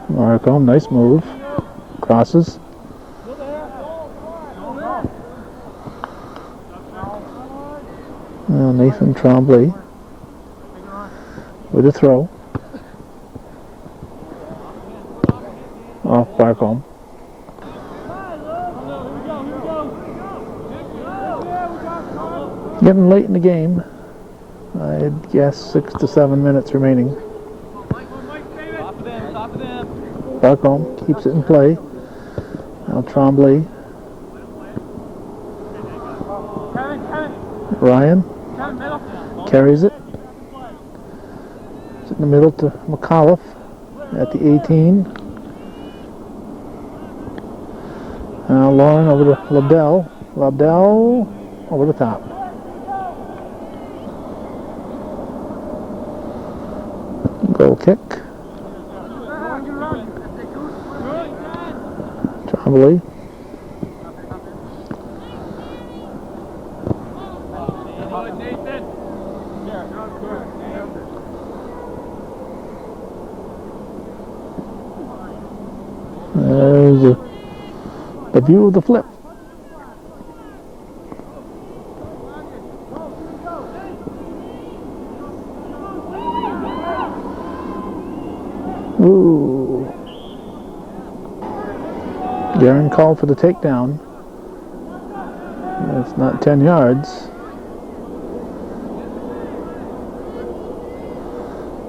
Barcombe, nice move. Crosses. Now Nathan Tremblay with a throw. Off Barcombe. Getting late in the game. I'd guess 6 to 7 minutes remaining. Barcombe keeps it in play. Now Tremblay. Ryan carries it. It's in the middle to McAuliffe at the 18. Now Lauren over to Lobdell. Lobdell over the top. Goal kick. Tremblay. There's the view of the flip. Ooh. Guerin called for the takedown. It's not 10 yards.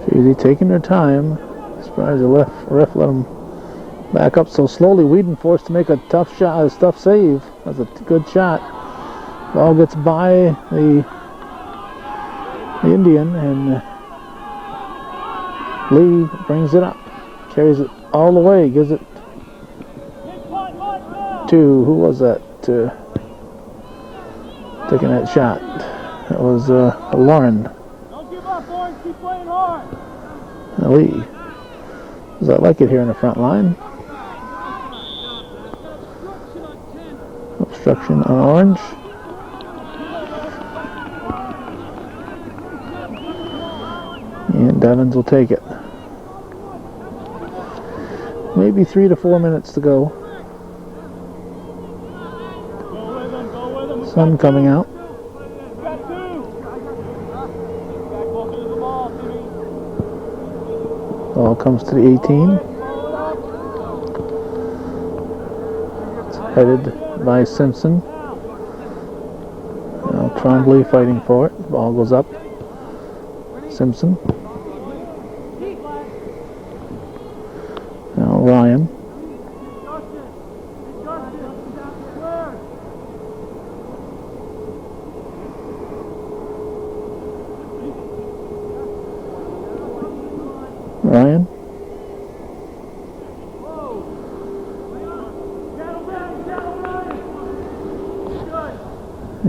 Chazy taking their time. Surprised the ref let him back up so slowly. Whedon forced to make a tough shot, a tough save. That's a good shot. Ball gets by the Indian, and Lee brings it up. Carries it all the way. Gives it to, who was that? Taking that shot. That was Lauren. Don't give up, Lauren. Keep playing hard. Lee. Does that like it here in the front line? Obstruction on orange. And Devins will take it. Maybe 3 to 4 minutes to go. Sun coming out. Ball comes to the 18. It's headed by Simpson. Now Tremblay fighting for it. Ball goes up. Simpson. Now Ryan.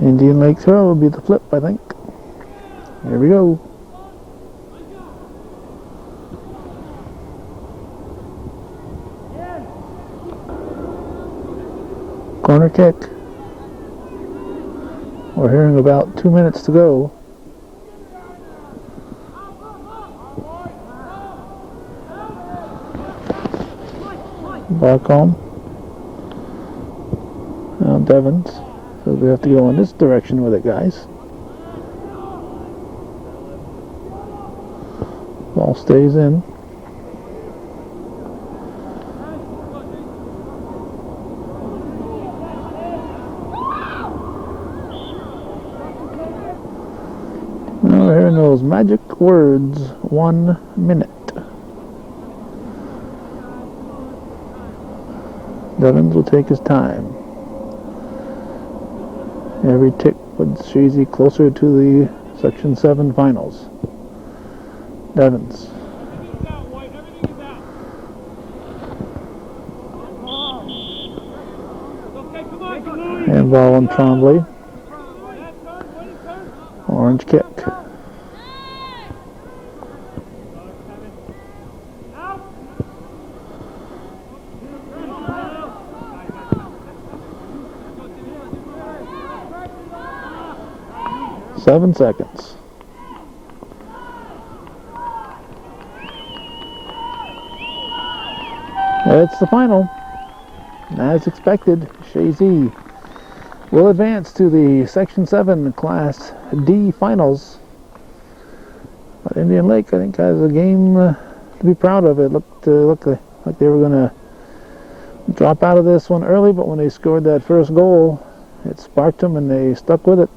Indian Lake throw will be the flip, I think. Here we go. Corner kick. We're hearing about 2 minutes to go. Back home. Now Devons. So we have to go in this direction with it, guys. Ball stays in. Now we're hearing those magic words, 1 minute. Devons will take his time. Every tick puts Chazy closer to the Section 7 finals. Devons. Handball on Trombley. Orange kick. Seven seconds. It's the final. As expected, Chazy will advance to the Section 7 Class D finals. But Indian Lake, I think, has a game to be proud of. It looked like they were going to drop out of this one early, but when they scored that first goal, it sparked them and they stuck with it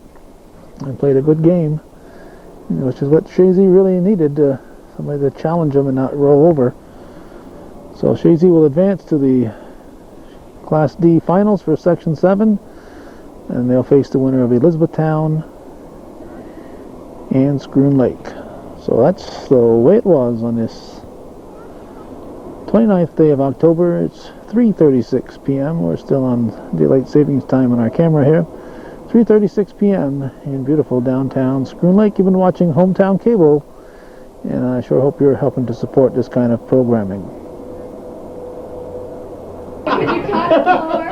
and played a good game, which is what Chazy really needed, somebody to challenge them and not roll over. So Chazy will advance to the Class D finals for Section 7, and they'll face the winner of Elizabethtown and Schroon Lake. So that's the way it was on this 29th day of October. It's 3:36 p.m. We're still on daylight savings time on our camera here. 3:36 p.m. in beautiful downtown Schroon Lake. You've been watching Hometown Cable, and I sure hope you're helping to support this kind of programming. Can you talk slower?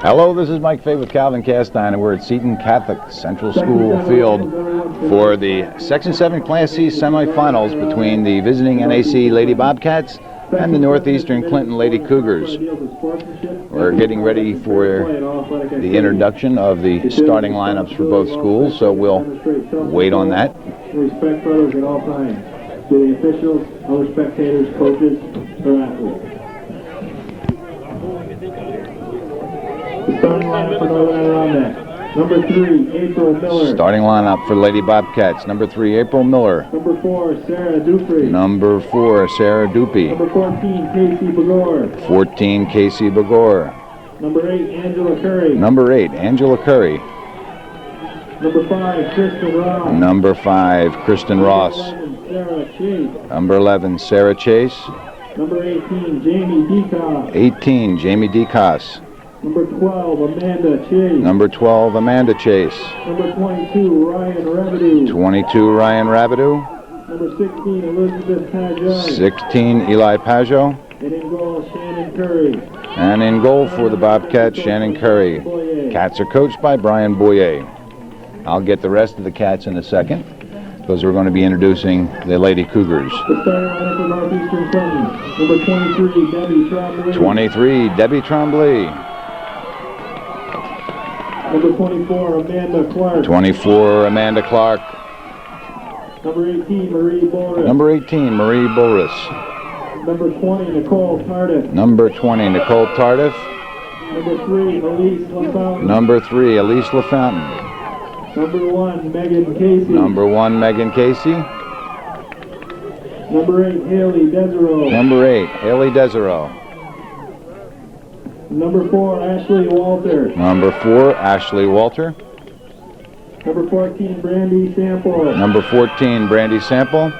Hello, this is Mike Fay with Calvin Castine, and we're at Seton Catholic Central School Field for the Section 7 Class C semifinals between the visiting NAC Lady Bobcats and the Northeastern Clinton Lady Cougars. We're getting ready for the introduction of the starting lineups for both schools, so we'll wait on that. Respect for others at all times. To the officials, other spectators, coaches, or athletes. The starting lineup for Northern Adirondack. Number 3, April Miller. Starting lineup for Lady Bobcats. Number 3, April Miller. Number 4, Sarah Dupre. Number 4, Sarah Dupey. Number 14, Casey Begor. 14, Casey Begor. Number 8, Angela Curry. Number 8, Angela Curry. Number 5, Kristen Ross. Number 5, Kristen Ross. 11, Sarah Chase. Number 11, Sarah Chase. Number 18, Jamie Decoff. 18, Jamie DeCoss. Number 12, Amanda Chase. Number 12, Amanda Chase. Number 22, Ryan Rabideau. 22, Ryan Rabideau. Number 16, Elizabeth Pajot. 16, Eli Pajot. And in goal, Shannon Curry. And in goal for the Bobcats, Shannon Curry. Cats are coached by Brian Boyer. I'll get the rest of the Cats in a second, because we're going to be introducing the Lady Cougars. The starting lineup for Northeastern Clinton. Number 23, Debbie Trombley. 23, Debbie Trombley. Number 24, Amanda Clark. 24, Amanda Clark. Number 18, Marie Boris. Number 18, Marie Boris. Number 20, Nicole Tardif. Number 20, Nicole Tardif. Number 3, Elise LaFountain. Number 3, Elise LaFountain. Number 1, Megan Casey. Number 1, Megan Casey. Number 8, Haley Desereau. Number 8, Haley Desereau. Number 4, Ashley Walter. Number 4, Ashley Walter. Number 14, Brandy Sample. Number 14, Brandy Sample.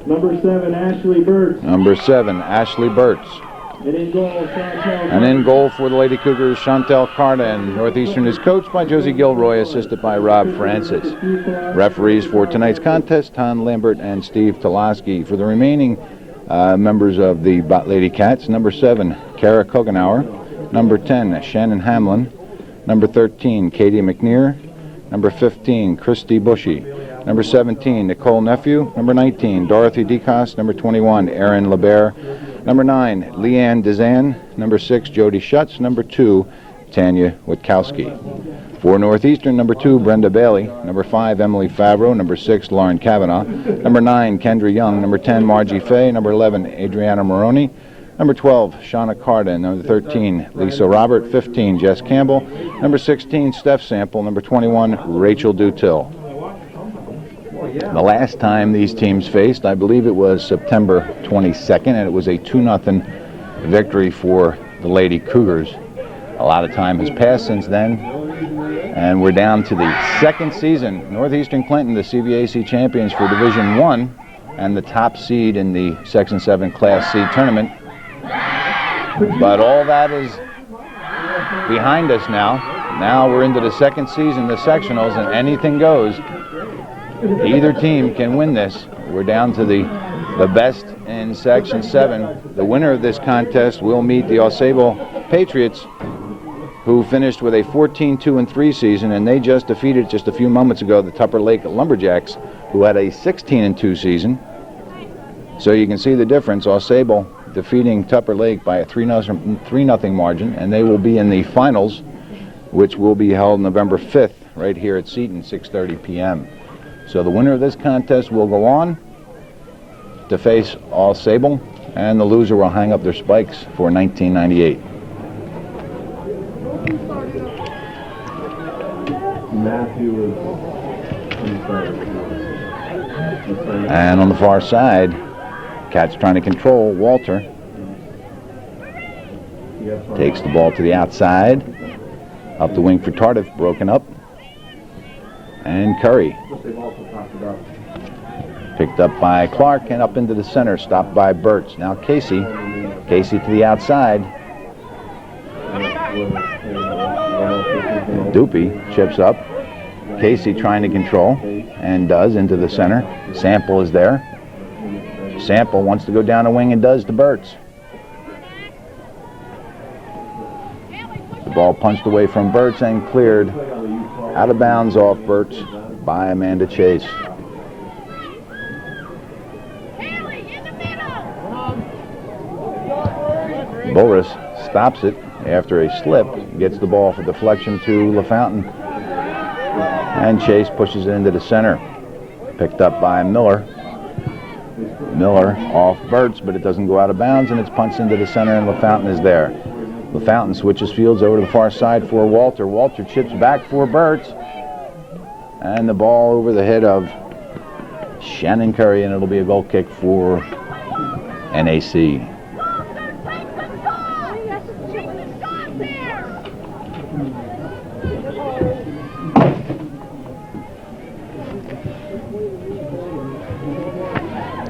Number 7, Ashley Burtz. Number 7, Ashley Burtz. And in goal for the Lady Cougars, Chantel Carden. Northeastern is coached by Josie Gilroy, assisted by Rob Francis. Referees for tonight's contest, Tom Lambert and Steve Toloski. For the remaining members of the Lady Cats, number 7, Kara Kogenauer. Number 10, Shannon Hamlin. Number 13, Katie McNear. Number 15, Christy Bushy. Number 17, Nicole Nephew. Number 19, Dorothy DeCoste. Number 21, Erin LeBaire. Number 9, Leanne Dezan. Number 6, Jody Schutz. Number 2, Tanya Witkowski. For Northeastern, number 2, Brenda Bailey. Number 5, Emily Favreau. Number 6, Lauren Kavanaugh. Number 9, Kendra Young. Number 10, Margie Fay. Number 11, Adriana Maroney. Number 12, Shauna Carden. Number 13, Lisa Robert. 15, Jess Campbell. Number 16, Steph Sample. Number 21, Rachel Dutil. The last time these teams faced, I believe it was September 22nd, and it was a 2-0 victory for the Lady Cougars. A lot of time has passed since then, and we're down to the second season. Northeastern Clinton, the CVAC champions for Division I, and the top seed in the Section 7 Class C tournament. But all that is behind us now. Now we're into the second season, the sectionals, and anything goes. Either team can win this. We're down to the best in Section 7. The winner of this contest will meet the AuSable Patriots, who finished with a 14-2-3 season, and they just defeated, just a few moments ago, the Tupper Lake Lumberjacks, who had a 16-2 season. So you can see the difference. AuSable defeating Tupper Lake by a 3-0 margin, and they will be in the finals, which will be held November 5th right here at Seton, 6:30 p.m. So the winner of this contest will go on to face AuSable, and the loser will hang up their spikes for 1998. And on the far side, Cats trying to control Walter. Takes the ball to the outside. Up the wing for Tardif, broken up. And Curry. Picked up by Clark and up into the center, stopped by Burtz. Now Casey. Casey to the outside. Doopy chips up. Casey trying to control, and does, into the center. Sample is there. Sample wants to go down the wing and does to Burtz. The ball punched away from Burtz and cleared out of bounds off Burtz by Amanda Chase. Boris stops it after a slip, gets the ball for deflection to LaFountain, and Chase pushes it into the center. Picked up by Miller. Miller off Burtz, but it doesn't go out of bounds, and it's punched into the center, and LaFountain is there. LaFountain switches fields over to the far side for Walter. Walter chips back for Burtz, and the ball over the head of Shannon Curry, and it'll be a goal kick for NAC.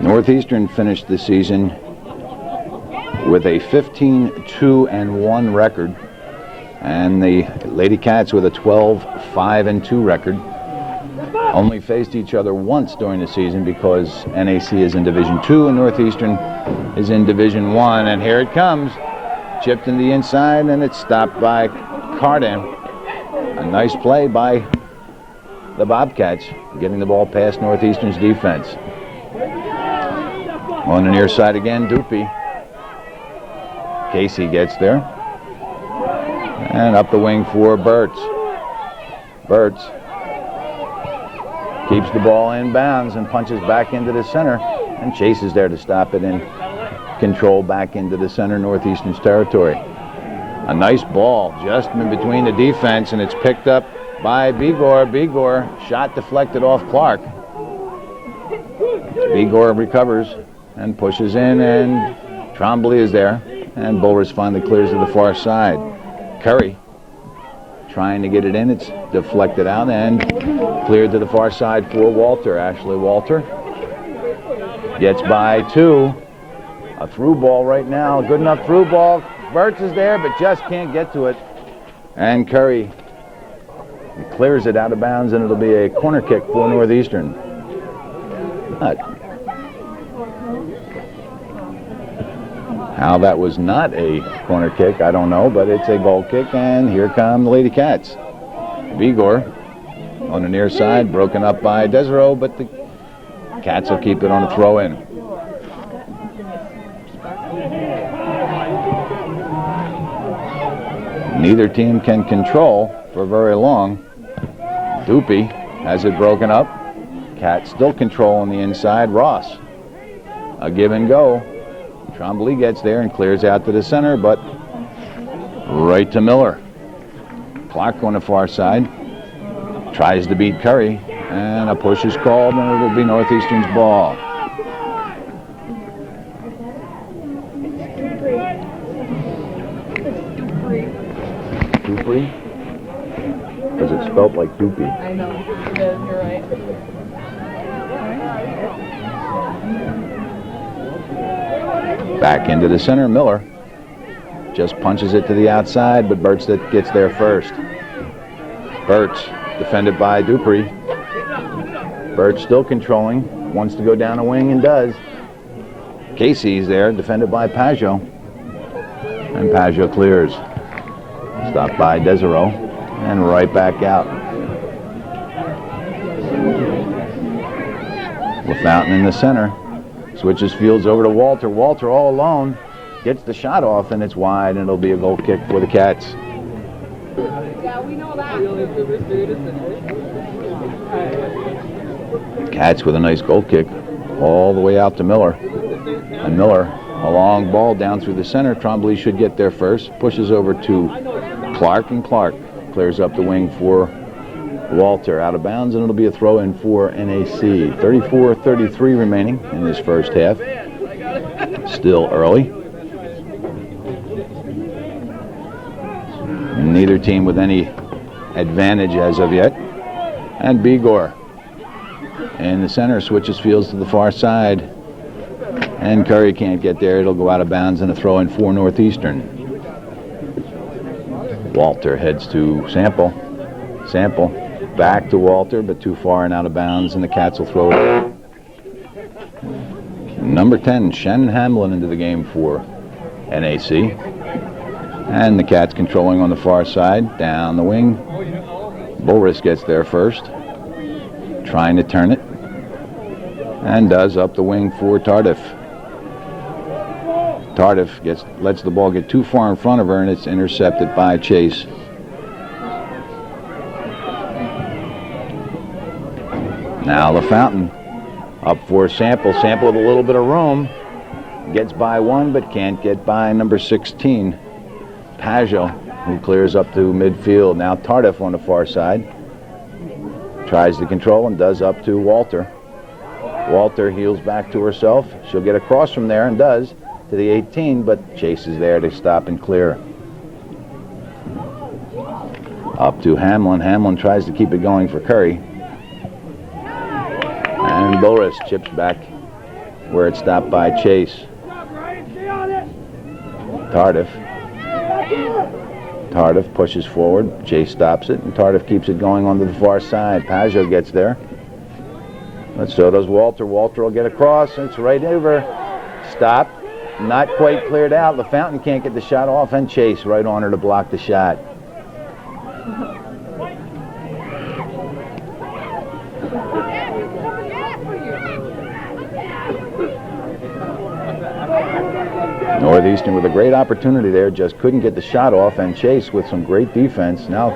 Northeastern finished the season with a 15-2-1 record, and the Lady Cats with a 12-5-2 record. Only faced each other once during the season because NAC is in Division II and Northeastern is in Division I. And here it comes, chipped in the inside, and it's stopped by Carden. A nice play by the Bobcats, getting the ball past Northeastern's defense. On the near side again, Doopy. Casey gets there. And up the wing for Burtz. Burtz keeps the ball in bounds and punches back into the center. And Chase is there to stop it and control back into the center, Northeastern's territory. A nice ball just in between the defense, and it's picked up by Bigor. Bigor, shot deflected off Clark. Bigor recovers and pushes in, and Trombley is there, and Bowers finally clears to the far side. Curry trying to get it in. It's deflected out and cleared to the far side for Walter. Ashley Walter gets by two A through ball right now. Good enough through ball. Burt's is there, but just can't get to it. And Curry clears it out of bounds, and it'll be a corner kick for Northeastern. How that was not a corner kick, I don't know, but it's a goal kick, and here come the Lady Cats. Vigor on the near side, broken up by Desereau, but the Cats will keep it on a throw-in. Neither team can control for very long. Doopy has it broken up. Cat still control on the inside. Ross, a give and go. Trombley gets there and clears out to the center, but right to Miller. Clark on the far side. Tries to beat Curry, and a push is called, and it'll be Northeastern's ball. Dupree? Because it's spelled like Doopy. I know, it is, you're right. Back into the center, Miller just punches it to the outside, but Burt's that gets there first. Burt's defended by Dupree. Burt's still controlling, wants to go down a wing and does. Casey's there, defended by Pajot. And Pajot clears. Stopped by Desereau, and right back out. LaFountain in the center. Switches fields over to Walter. Walter all alone. Gets the shot off, and it's wide, and it'll be a goal kick for the Cats. Yeah, we know that. Cats with a nice goal kick all the way out to Miller. And Miller, a long ball down through the center. Trombley should get there first. Pushes over to Clark, and Clark clears up the wing for Walter, out of bounds, and it'll be a throw-in for NAC. 34-33 remaining in this first half. Still early. Neither team with any advantage as of yet. And Bigor in the center switches fields to the far side. And Curry can't get there. It'll go out of bounds, and a throw-in for Northeastern. Walter heads to Sample. Sample back to Walter, but too far and out of bounds, and the Cats will throw it. Number 10, Shannon Hamlin into the game for NAC. And the Cats controlling on the far side, down the wing. Bulris gets there first, trying to turn it, and does up the wing for Tardif. Tardif lets the ball get too far in front of her, and it's intercepted by Chase. Now LaFountain up for Sample. Sample with a little bit of room. Gets by one, but can't get by number 16, Pajot, who clears up to midfield. Now Tardif on the far side. Tries to control and does up to Walter. Walter heels back to herself. She'll get across from there and does to the 18, but Chase is there to stop and clear. Up to Hamlin. Hamlin tries to keep it going for Curry. And Bulris chips back where it stopped by Chase. Tardif. Tardif pushes forward. Chase stops it, and Tardif keeps it going onto the far side. Pajot gets there. But so does Walter. Walter will get across, and it's right over. Stop. Not quite cleared out. LaFountain can't get the shot off, and Chase right on her to block the shot. Northeastern with a great opportunity there, just couldn't get the shot off, and Chase with some great defense. Now